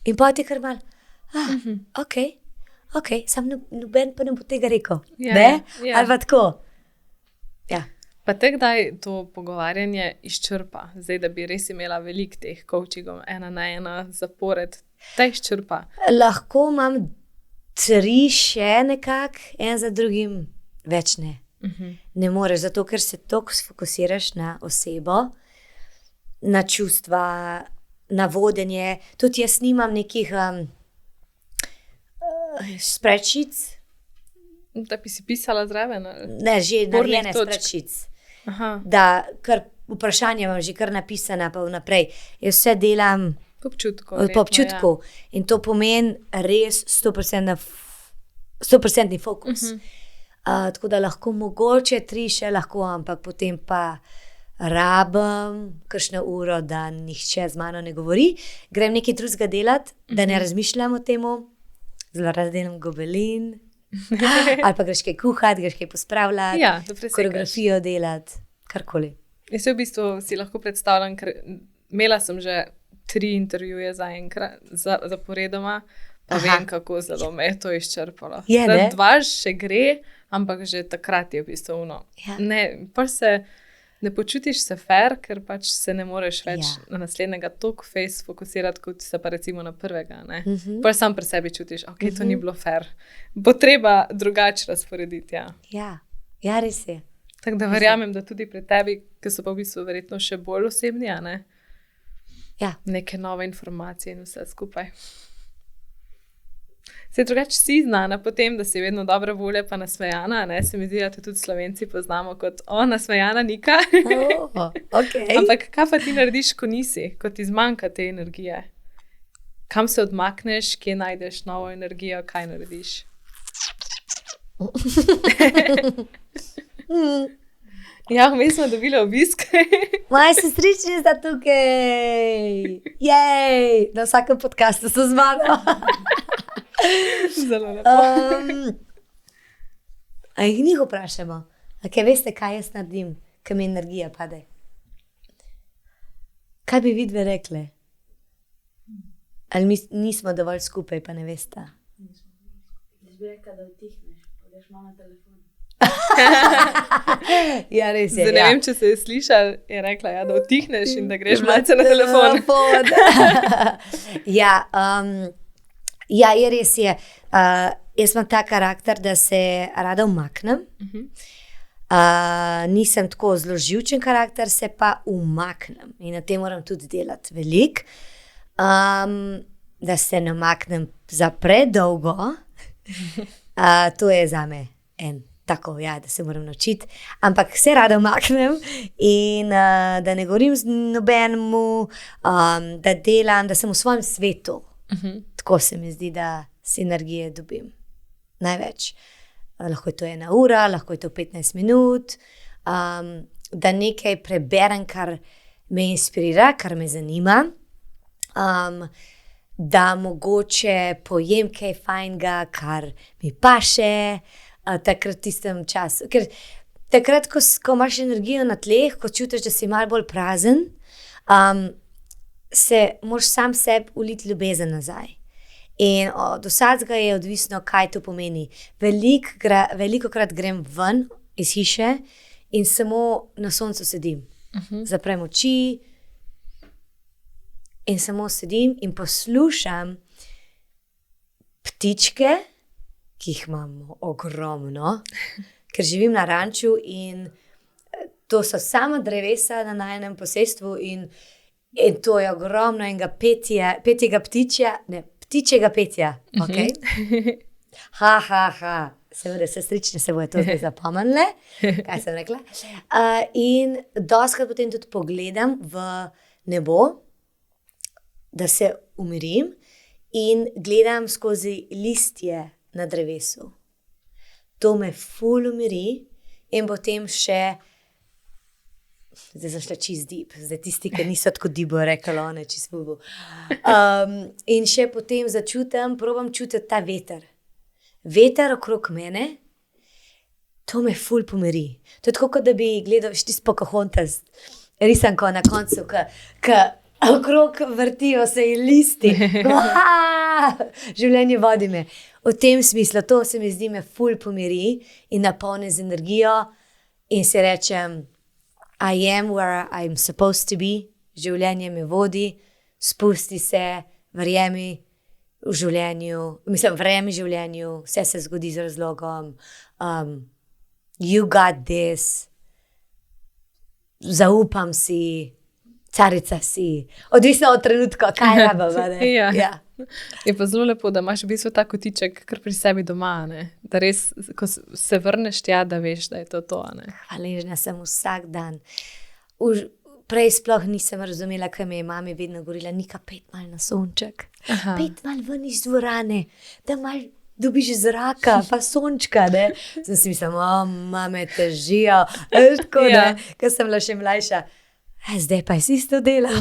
In pa ti kar malo, ok, sam noben pa ne bo tega rekel. Ali pa tako. Ja. Pa te kdaj to pogovarjanje izčrpa? Zdaj, da bi res imela veliko teh coachingov, 1-na-1 zapored, te izčrpa. Lahko imam 3 še nekako, en za drugim, več ne. Ne moreš, zato ker se toliko sfokusiraš na osebo, na čustva, na vodenje. Tudi jaz nimam nekih spreadsheets. Da bi si pisala zraven? Ne, že narejene spreadsheets. Da kar vprašanja imam že kar napisana pa vnaprej. Jaz vse delam po občutku. In to pomeni res 100% fokus. Tako da lahko mogoče 3 še lahko, ampak potem pa rabim kakšno uro, da nihče z mano ne govori. Grem nekaj drugega delati, da ne razmišljam o temu. Zelo rada delam gobelin. Ali pa greš kaj kuhati, greš kaj pospravljati, koreografijo delati, karkoli. Jaz se v bistvu si lahko predstavljam, ker imela sem že 3 intervjuje zaporedoma, pa vem, kako zelo me je to izčrpalo. 2 še gre, ampak že takrat je v bistvu ne počutiš se fair, ker pač se ne moreš več na naslednjega toliko face fokusirati, kot se pa recimo na prvega. Pa sam pri sebi čutiš, to ni bilo fair. Bo treba drugače razporediti. Ja, res je. Tako da verjamem, da tudi pri tebi, ki so pa v bistvu verjetno še bolj osebni, neke nove informacije in vse skupaj. Se drugače si znana po tem, da si vedno dobra volja pa nasmejana, se mi zdi, da te tudi Slovenci poznamo kot nasmejana Nika. Ampak kaj pa ti narediš, ko nisi, ko ti zmanjka te energije? Kam se odmakneš, kje najdeš novo energijo, kaj narediš? Ja, vmes smo dobili obisk. Moje sestrične sta tukaj. Jej, na vsakem podcastu so z mano. Zelo lepo. A jih njih vprašamo? Kaj veste, kaj jaz naredim, ko mi energija pade? Kaj bi vidve rekle? Ali mi nismo dovolj skupaj, pa ne veste? Jaz bi rekla, da utihneš, pa daš malo na telefon. Ja, res je. Zdaj ne vem, če se je slišal, je rekla, da utihneš in da greš malce na telefon. Ja, je res je. Jaz imam ta karakter, da se rada umaknem. Nisem tako zelo živčen karakter, se pa umaknem in na tem moram tudi delati veliko. Da se ne umaknem za predolgo, to je za me tako, ja, da se moram naučiti, ampak se rada umaknem in da ne govorim z nobenemu, da delam, da sem v svojem svetu. Tako se mi zdi, da si energije dobim največ. Lahko je to 1 ura, lahko je to 15 minut, da nekaj preberem, kar me inspirira, kar me zanima, da mogoče pojem kaj fajnega, kar mi paše, takrat v tistem času. Ker takrat, ko imaš energijo na tleh, ko čutiš, da si malo bolj prazen, se moraš sam sebi uliti ljubezen nazaj. In od vsakega je odvisno, kaj to pomeni. Velikokrat grem ven iz hiše in samo na soncu sedim. Zaprem oči in samo sedim in poslušam ptičke, ki jih imamo ogromno, ker živim na ranču in to so sama drevesa na najinem posestvu in to je ogromno enega petjega ptičjega petja. Okay? Seveda, sestrične se bojo to zdaj zapomnile, kaj sem rekla. In dostikrat potem tudi pogledam v nebo, da se umirim in gledam skozi listje na drevesu. To me ful umiri in potem še, zdaj sem šla čist deep, zdaj tisti, ki niso tako deep, bo rekla, one čist bubu. In še potem probam čutiti ta veter. Veter okrog mene, to me ful pomiri. To je tako, kot da bi gledal tisti Pocahontas risanko na koncu, ki okrog vrtijo se in listi. Življenje vodi me. V tem smislu, to se mi zdi, me ful pomiri in napolni z energijo in si rečem, I am where I'm supposed to be, življenje me vodi, spusti se, verjemi v življenju, verjemi življenju, vse se zgodi z razlogom, you got this, zaupam si, carica si, odvisno od trenutka, kaj rabam. Ja. Je pa zelo lepo, da imaš v bistvu ta kotiček kar pri sebi doma, ne? Da res, ko se vrneš tja, da veš, da je to. Ne? Hvaležna sem vsak dan. Prej sploh nisem razumela, kaj mi je mami vedno govorila, Nika, pet mal na sonček, pet mal ven iz dvorane, da mal dobiš zraka, pa sončka, ne. Sem si mislila, mame težijo, tako ne, ker sem bila še mlajša. Zdaj pa si isto delam.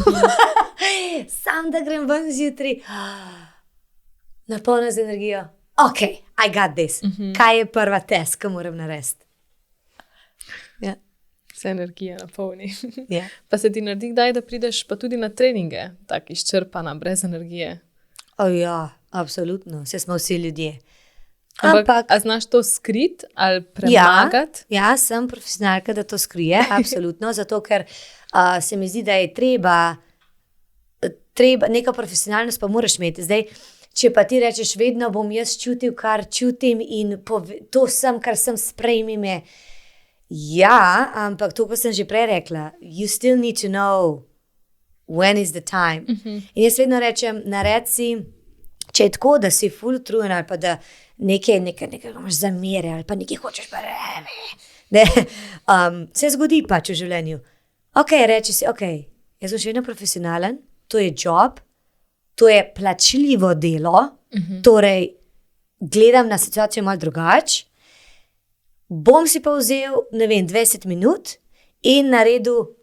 Sam da grem ven zjutraj, napolnjena z energijo. Ok, I got this. Kaj je prva test, ki moram narediti? Ja. Se energija napolni. Ja. Pa se ti naredi kdaj, da prideš pa tudi na treninge, tako izčrpana, brez energije? Ja, absolutno, vse smo vsi ljudje. Ampak a znaš to skriti ali premagati? Ja, sem profesionalka, da to skrije, absolutno, zato ker se mi zdi, da je treba neka profesionalnost pa moraš imeti. Zdaj, če pa ti rečeš, vedno bom jaz čutil, kar čutim in to sem, kar sem, sprejmi me. Ja, ampak to, ko sem že prej rekla, you still need to know when is the time. In jaz vedno rečem, naredi si, če je tako, da si ful utrujen ali pa da nekaj imaš zamere ali pa nekaj hočeš pa ne. Se zgodi pač v življenju. Ok, reči si, ok, jaz sem še vedno profesionalen, to je job, to je plačljivo delo, torej gledam na situacijo malo drugače, bom si pa vzel, 20 minut in naredil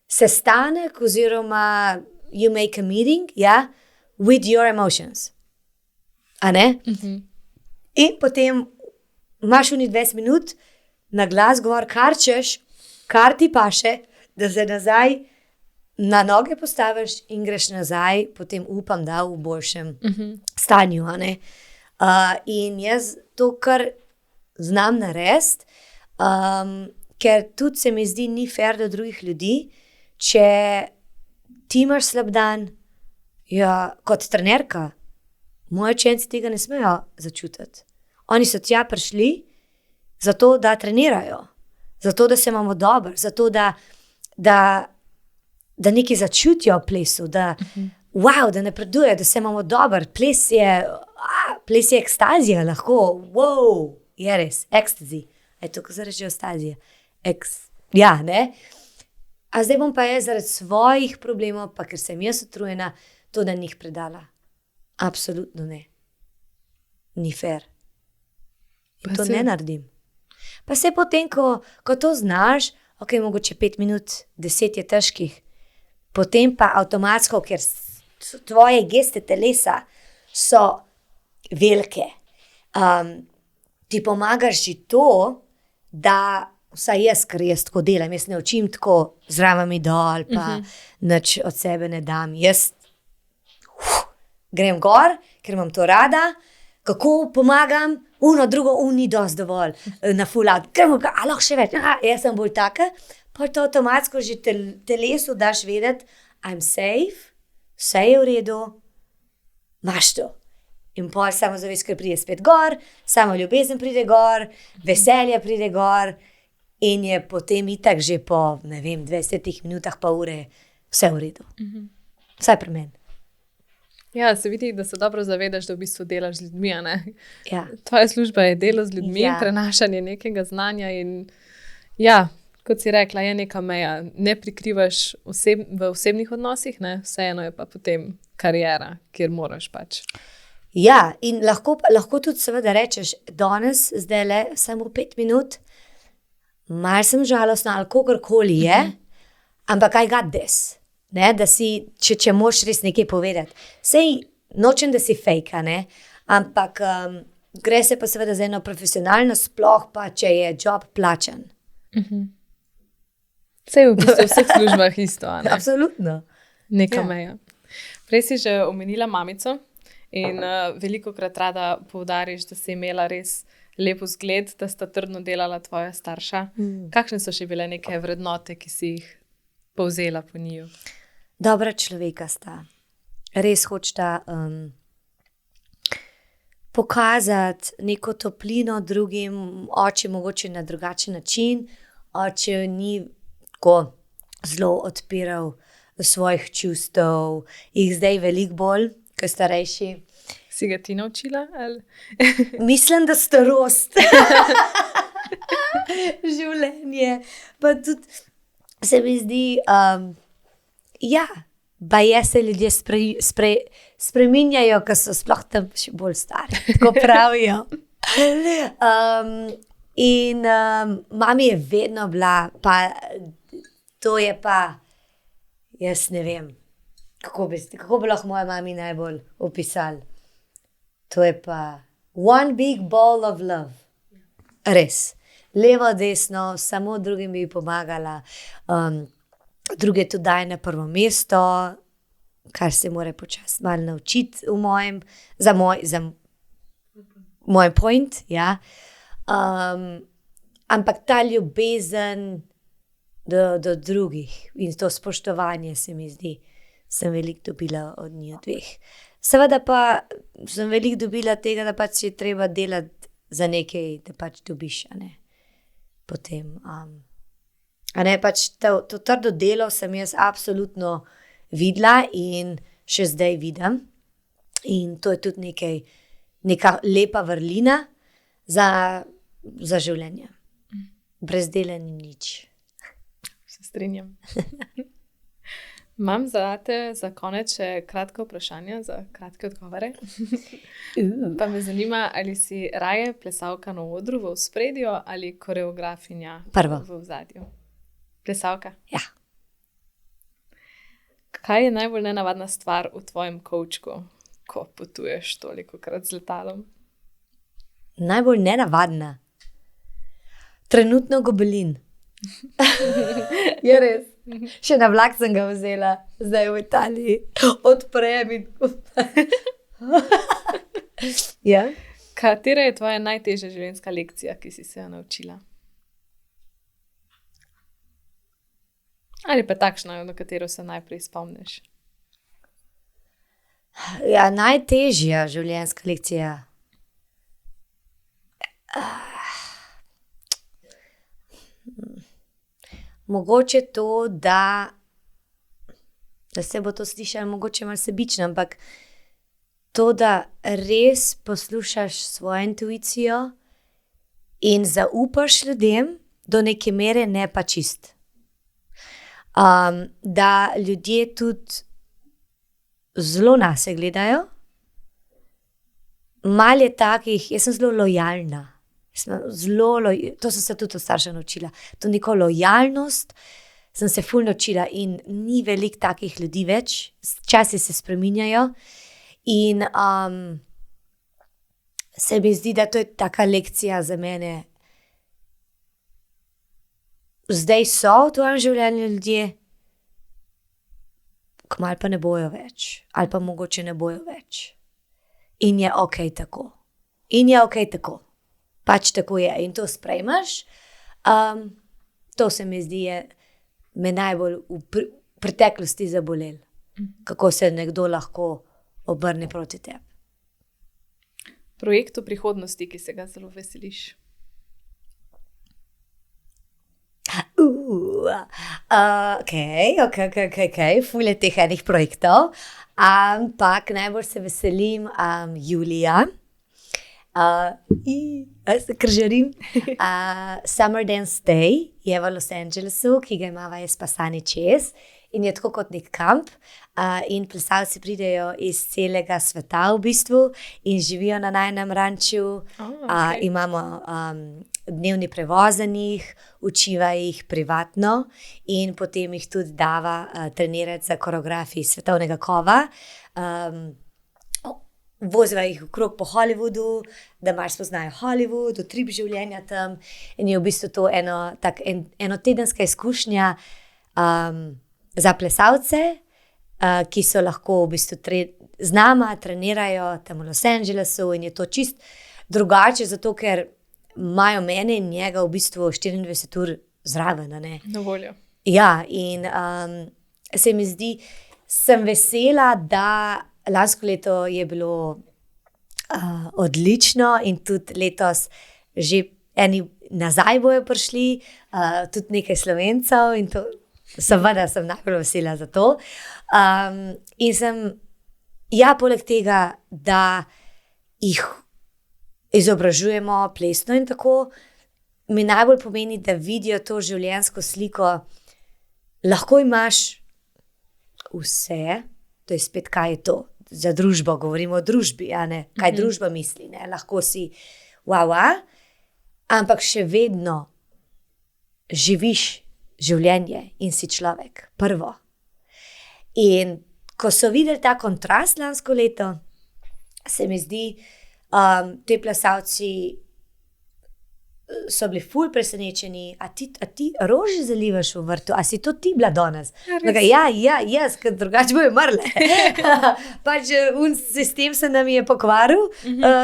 sestanek oziroma you make a meeting, ja, with your emotions. A ne? In potem imaš 20 minut na glas govor, kar češ, kar ti paše, da se nazaj na noge postaviš in greš nazaj, potem upam, da v boljšem stanju. A ne? In jaz to, kar znam narediti, ker tudi se mi zdi ni fair do drugih ljudi, če ti imaš slab dan, ja, kot trenerka, moji učenci tega ne smejo začutiti. Oni so tja prišli zato, da trenirajo. zato da se imamo dobro, zato da nekaj začutijo v plesu, da napreduje, da se imamo dobro. Ples je ekstazija, lahko, je res, ekstazi. Je to, ko se reče ekstazija. Ja, ne? A zdaj bom pa jaz zaradi svojih problemov, pa ker sem jaz utrujena, to da njih predala. Absolutno ne. Ni fair. In to ne naredim. Pa se potem, ko to znaš, ok, mogoče 5 minut, 10 je težkih, potem pa avtomatsko, ker tvoje geste telesa so velike, ti pomagaš že to, da vsaj jaz, ker jaz tako delam, jaz ne učim tako z ramami dol, pa nič od sebe ne dam. Jaz grem gor, ker imam to rada, kako pomagam, drugo, ni dosti dovolj, na full out, gremo ga, lahko še več, jaz sem bolj taka, pa to avtomatsko že telesu daš vedeti, I'm safe, vse je v redu, imaš to. In pol samozavest, ker pride spet gor, samo ljubezen pride gor, veselje pride gor in je potem itak že po, 20 minutah pa ure vse v redu. Vsaj pri meni. Ja, se vidi, da se dobro zavedaš, da v bistvu delaš z ljudmi, a ne? Ja. Tvoja služba je delo z ljudmi, prenašanje nekega znanja in kot si rekla, je neka meja. Ne prikrivaš v osebnih odnosih, ne? Vseeno je pa potem kariera, kjer moraš pač. Ja, in lahko tudi seveda rečeš, danes, zdaj le samo 5 minut, malo sem žalostna ali kakorkoli je, ampak I got this. Ne, da si, če moš res nekaj povedati. Sej nočem, da si fake, ne? Ampak gre se pa seveda za eno profesionalno, sploh pa, če je job plačan. Sej v bistvu v vseh službah isto, a ne? Absolutno. Neka meja. Prej si že omenila mamico in velikokrat rada poudariš, da si imela res lep vzgled, da sta trdno delala tvoja starša. Kakšne so še bile neke vrednote, ki si jih povzela po njiju? Dobra človeka sta. Res hočeta pokazati neko toplino drugim, oče mogoče na drugačen način. Oče ni tako zelo odpiral svojih čustev, jih zdaj veliko bolj, kot starejši. Si ga ti naučila? Ali? Mislim, da starost. Življenje. Pa tudi se mi zdi, baje se ljudje spreminjajo, ko so sploh tam še bolj stari, tako pravijo. Mami je vedno bila, pa to je pa, jaz ne vem, kako bi lahko moja mami najbolj opisali. To je pa one big ball of love. Res. Levo, desno, samo drugim bi pomagala, druge tudi daje na prvo mesto, kar se mora počasi malo naučiti za moj point, ja. Ampak ta ljubezen do drugih in to spoštovanje se mi zdi, sem veliko dobila od njih dveh. Seveda pa sem veliko dobila tega, da pač je treba delati za nekaj, da pač dobiš, a ne. Potem, a ne, pač to trdo delo sem jaz absolutno videla in še zdaj vidim. In to je tudi neka lepa vrlina za življenje. Brez dela ni nič. Se strinjam. Imam za konec še kratko vprašanje, za kratke odgovore. Pa me zanima, ali si raje plesalka na odru v ospredju ali koreografinja v ozadju? Plesalka? Ja. Kaj je najbolj nenavadna stvar v tvojem kovčku, ko potuješ tolikokrat z letalom? Najbolj nenavadna? Trenutno gobelin. Je res. Še na vlak sem ga vzela, zdaj v Italiji. Odprem in ja. Katera je tvoja najtežja življenjska lekcija, ki si se jo naučila? Ali pa takšna, na katero se najprej spomniš? Ja, najtežja življenjska lekcija. mogoče to, da se bo to slišalo, mogoče malo sebično, ampak to, da res poslušaš svojo intuicijo in zaupaš ljudem do neke mere, ne pa čist. Da ljudje tudi zelo nase gledajo. Malo je takih, jaz sem zelo lojalna. To sem se tudi od starša naučila. To neko lojalnost sem se ful naučila in ni veliko takih ljudi več. Časi se spreminjajo in se mi zdi, da to je taka lekcija za mene. Zdaj so v tvojem življenju ljudje, kmalu pa ne bojo več. Ali pa mogoče ne bojo več. In je okej tako. Pač tako je. In to sprejmeš. To se mi zdi, me najbolj v preteklosti zabolelo. Kako se nekdo lahko obrne proti tebi. Projekt v prihodnosti, ki se ga zelo veseliš. Okay. Ful je teh enih projektov. Ampak najbolj se veselim julija. Se kržarim. Summer Dance Day je v Los Angelesu, ki ga imava jaz pa Sani čez. In je tako kot nek kamp. In plesalci pridejo iz celega sveta v bistvu in živijo na najnem ranču. Imamo dnevni prevoz za njih, učiva jih privatno in potem jih tudi dava trenirati za koreografiji svetovnega kova. Voziva jih okrog po Hollywoodu, da malo spoznajo Hollywood, utrip življenja tam in je v bistvu to enotedenska izkušnja za plesalce, ki so lahko v bistvu z nama trenirajo tam v Los Angelesu in je to čist drugače, zato ker imajo mene in njega v bistvu 24 ur zraven. Na voljo. Ja, in se mi zdi, sem vesela, da lansko leto je bilo odlično in tudi letos že eni nazaj bojo prišli, tudi nekaj Slovencev in to seveda sem najbolj vesela za to. In sem, poleg tega, da jih izobražujemo plesno in tako, mi najbolj pomeni, da vidijo to življenjsko sliko. Lahko imaš vse, to je spet, kaj je to za družbo, govorimo o družbi, kaj družba misli, lahko si ampak še vedno živiš življenje in si človek, prvo. In ko so videli ta kontrast lansko leto, se mi zdi, te plesalci so bili ful presenečeni, a ti rože zalivaš v vrtu, a si to ti bila danes? Jaz, ker drugače bojo mrle. Pač sistem se nam je pokvaril,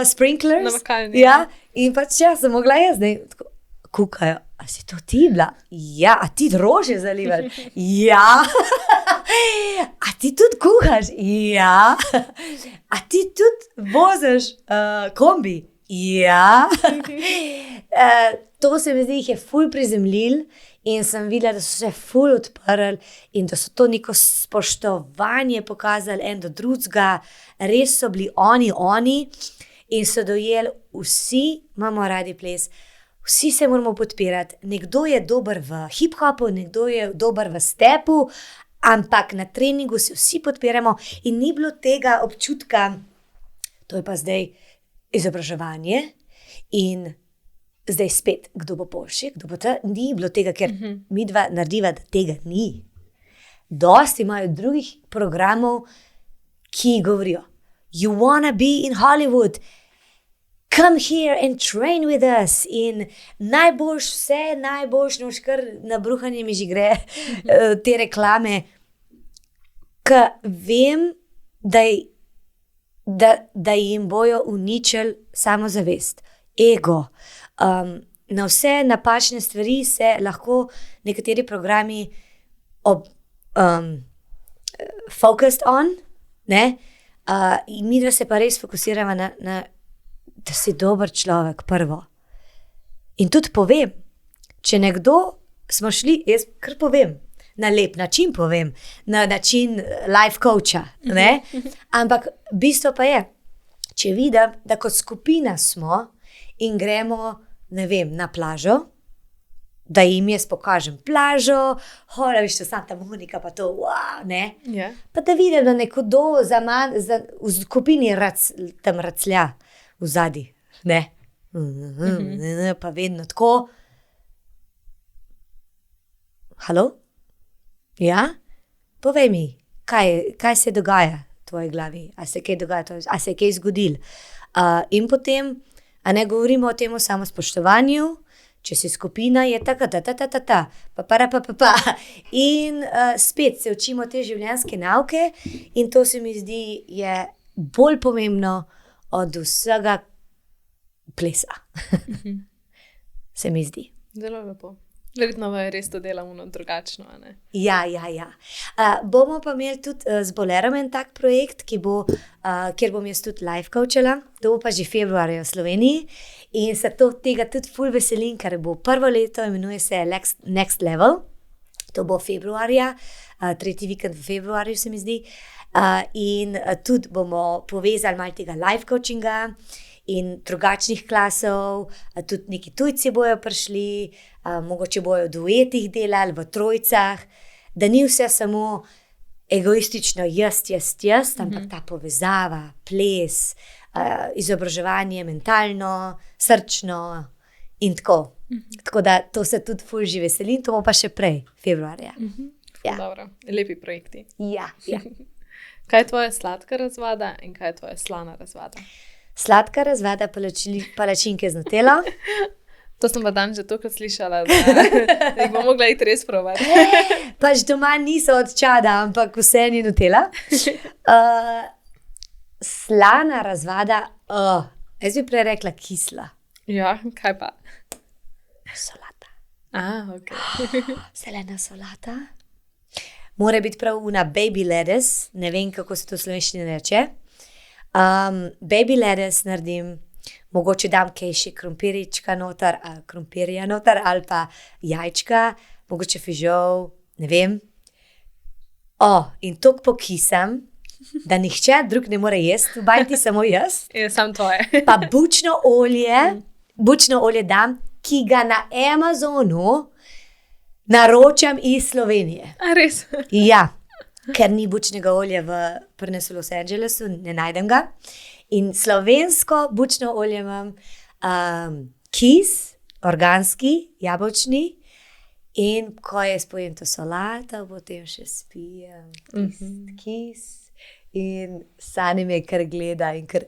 sprinklers. Namakalni. Ja, in pač sem mogla jaz, tako kukajo, a si to ti bila? Ja, a ti rože zalivaš? Ja. A ti tudi kuhaš? Ja. A ti tudi voziš kombi? Ja. To se mi zdi, jih je ful prizemljil in sem videla, da so se ful odprli in da so to neko spoštovanje pokazali en do drugega. Res so bili oni in so dojeli, vsi imamo radi ples, vsi se moramo podpirati. Nekdo je dober v hip-hopu, nekdo je dober v stepu, ampak na treningu se vsi podpiramo in ni bilo tega občutka, to je pa zdaj izobraževanje in zdaj spet, kdo bo boljši, kdo bo ta, ni bilo tega, ker mi dva narediva, da tega ni. Dosti imajo drugih programov, ki govorijo, you wanna be in Hollywood, come here and train with us in najboljš vse, noš kar na bruhanje mi že gre te reklame, ka vem, da jim bojo uničili samozavest, ego. Na vse napačne stvari se lahko nekateri programi focused on, in mi da se pa res fokusiramo na da si dober človek prvo. In tudi povem, če nekdo smo šli, jaz kar povem, na lep način povem, na način life coacha, ne? Ampak bistvo pa je, če vidim, da kot skupina smo in gremo, ne vem, na plažo, da jim jaz pokažem plažo, hola, viš, Santa Monika, pa to, wow, ne? Ja. Pa da vidim, da nekdo v skupini tam raclja v zadnji, ne? Pa vedno tako. Halo? Ja? Povej mi, kaj se dogaja v tvoji glavi? A se kaj dogaja, a se kaj zgodil? In potem, a ne govorimo o tem samospoštovanju, če si skupina, je taka, pa. In spet se učimo te življenjske nauke in to se mi zdi je bolj pomembno od vsega plesa. Se mi zdi. Zelo lepo. Verjetno je res to delamo drugačno, a ne? Ja. Bomo pa imeli tudi z Bolerom en tak projekt, kjer bom jaz tudi life coachala, to bo pa že februarja v Sloveniji in se tega tudi ful veselim, ker bo prvo leto, imenuje se Next Level, to bo februarja, 3. vikend v februarju se mi zdi, in tudi bomo povezali malo tega life coachinga in drugačnih klasov, tudi neki tujci bojo prišli, mogoče bojo v duetih delali, v trojcah, da ni vse samo egoistično jaz, ampak ta povezava, ples, izobraževanje mentalno, srčno in tako. Tako da to se tudi ful že veselim, to bo pa še prej, februarja. Ja. Dobro, lepi projekti. Ja. Kaj je tvoja sladka razvada in kaj je tvoja slana razvada? Sladka razvada palačinke z nutelo. To sem pa dan že tokrat slišala, da jih bom mogla iti res provati. Pač doma niso od čada, ampak vse ni nutela. Slana razvada, jaz bi prej rekla kisla. Ja, kaj pa? Solata. Ok. Zelena solata. Mora biti prav una baby lettuce, ne vem, kako se to v slovenščini reče. Baby lettuce naredim, mogoče dam kaj še krompirja noter ali pa jajčka, mogoče fižol, ne vem. In toliko pokisam, da nihče drug ne more jesti, v bajti samo jaz. Je sam tvoje. Pa bučno olje dam, ki ga na Amazonu naročam iz Slovenije. A res? Ja, ker ni bučnega olja pri nas v Los Angelesu, ne najdem ga. In slovensko bučno olje imam kis, organski, jabolčni, in ko jaz pojem to solato, potem še spijem kis in Sani me kar gleda in kar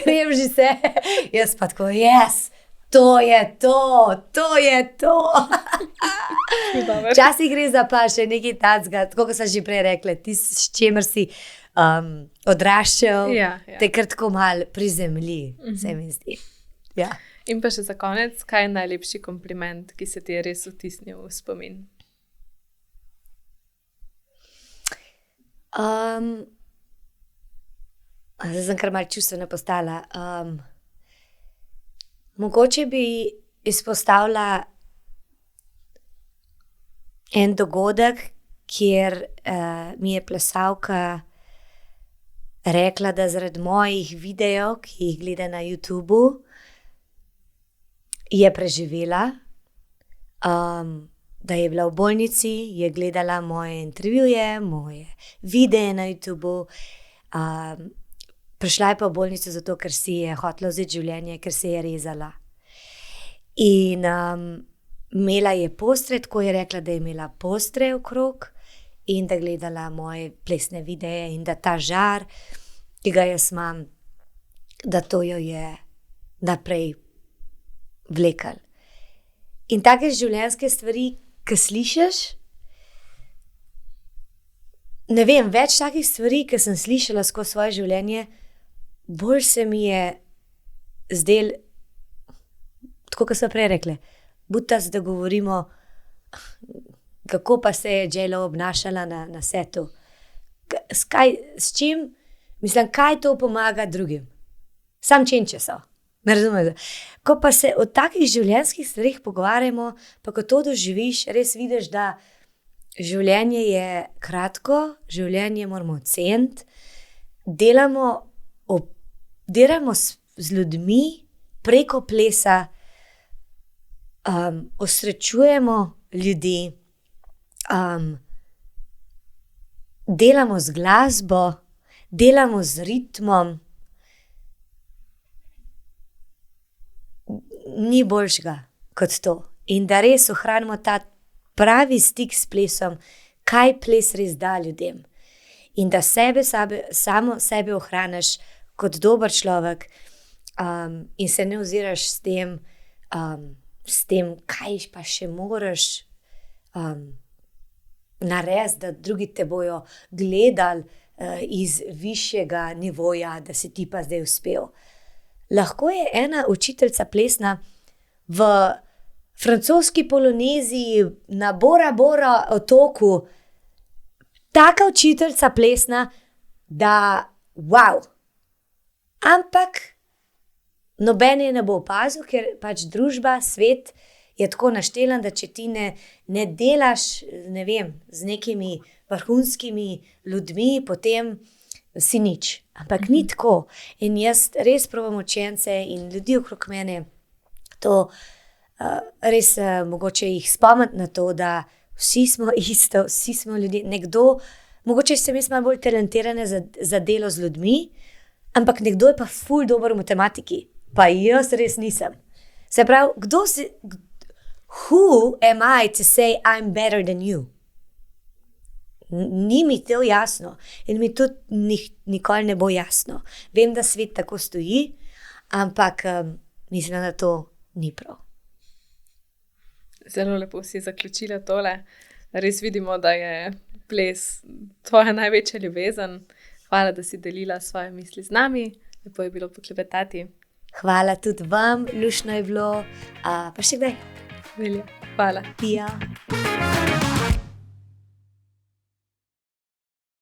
kremži se. Jaz pa tako, to je to. Včasih gre za pa še nekaj tacga, tako kot sem že prej rekla, ti s čemer si odraščal, te kar tako malo prizemlji, se mi zdi. Ja. In pa še za konec, kaj je najlepši kompliment, ki se ti je res vtisnil v spomin? Zdaj sem kar malo čustvena postala. Mogoče bi izpostavila en dogodek, kjer mi je plesalka rekla, da zaradi mojih videov, ki jih gleda na YouTubu, je preživela, da je bila v bolnici, je gledala moje intervjuje, moje videe na YouTubu. Prišla je pa v bolnico zato, ker si je hotela vzeti življenje, ker se je rezala. In imela je postre, tako je rekla, da je imela postre okrog in da gledala moje plesne videe in da ta žar, ki ga jaz imam, da to jo je naprej vlekel. In take življenjske stvari, ki slišiš, ne vem, več takih stvari, ki sem slišala skozi svoje življenje, bolj se mi je zdel, tako kot so prej rekle, butas, da govorimo, kako pa se je J.Lo obnašala na setu. S čim, mislim, kaj to pomaga drugim? Sam čenče so. Me razumete? Ko pa se o takih življenjskih stvarih pogovarjamo, pa ko to doživiš, res vidiš, da življenje je kratko, življenje moramo oceniti, delamo z ljudmi preko plesa, osrečujemo ljudi, delamo z glasbo, delamo z ritmom. Ni boljšega kot to. In da res ohranimo ta pravi stik s plesom, kaj ples res da ljudem. In da samo sebe ohraniš kot dober človek in se ne oziraš s tem, kaj pa še moraš narediti, da drugi te bojo gledali iz višjega nivoja, da si ti pa zdaj uspel. Lahko je ena učiteljica plesna v francoski Poloneziji na Bora Bora otoku, taka učiteljica plesna, da wow. Ampak noben je ne bo opazil, ker pač družba, svet je tako naštelan, da če ti ne delaš, ne vem, z nekimi vrhunskimi ljudmi, potem si nič. Ampak ni tako. In jaz res probam učence in ljudi okrog mene to res mogoče jih spomniti na to, da vsi smo isto, vsi smo ljudje. Nekdo, mogoče sem jaz malo bolj talentirana za delo z ljudmi, ampak nekdo je pa ful dober v matematiki, pa jaz res nisem. Se pravi, who am I to say I'm better than you? Ni mi to jasno in mi tudi nikoli ne bo jasno. Vem, da svet tako stoji, ampak mislim, da to ni prav. Zelo lepo si zaključila tole. Res vidimo, da je ples tvoja največja ljubezen. Hvala, da si delila svoje misli z nami. Lepo je bilo poklepetati. Hvala tudi vam, luštno je bilo. Pa še kdaj? Velja. Hvala. Ja.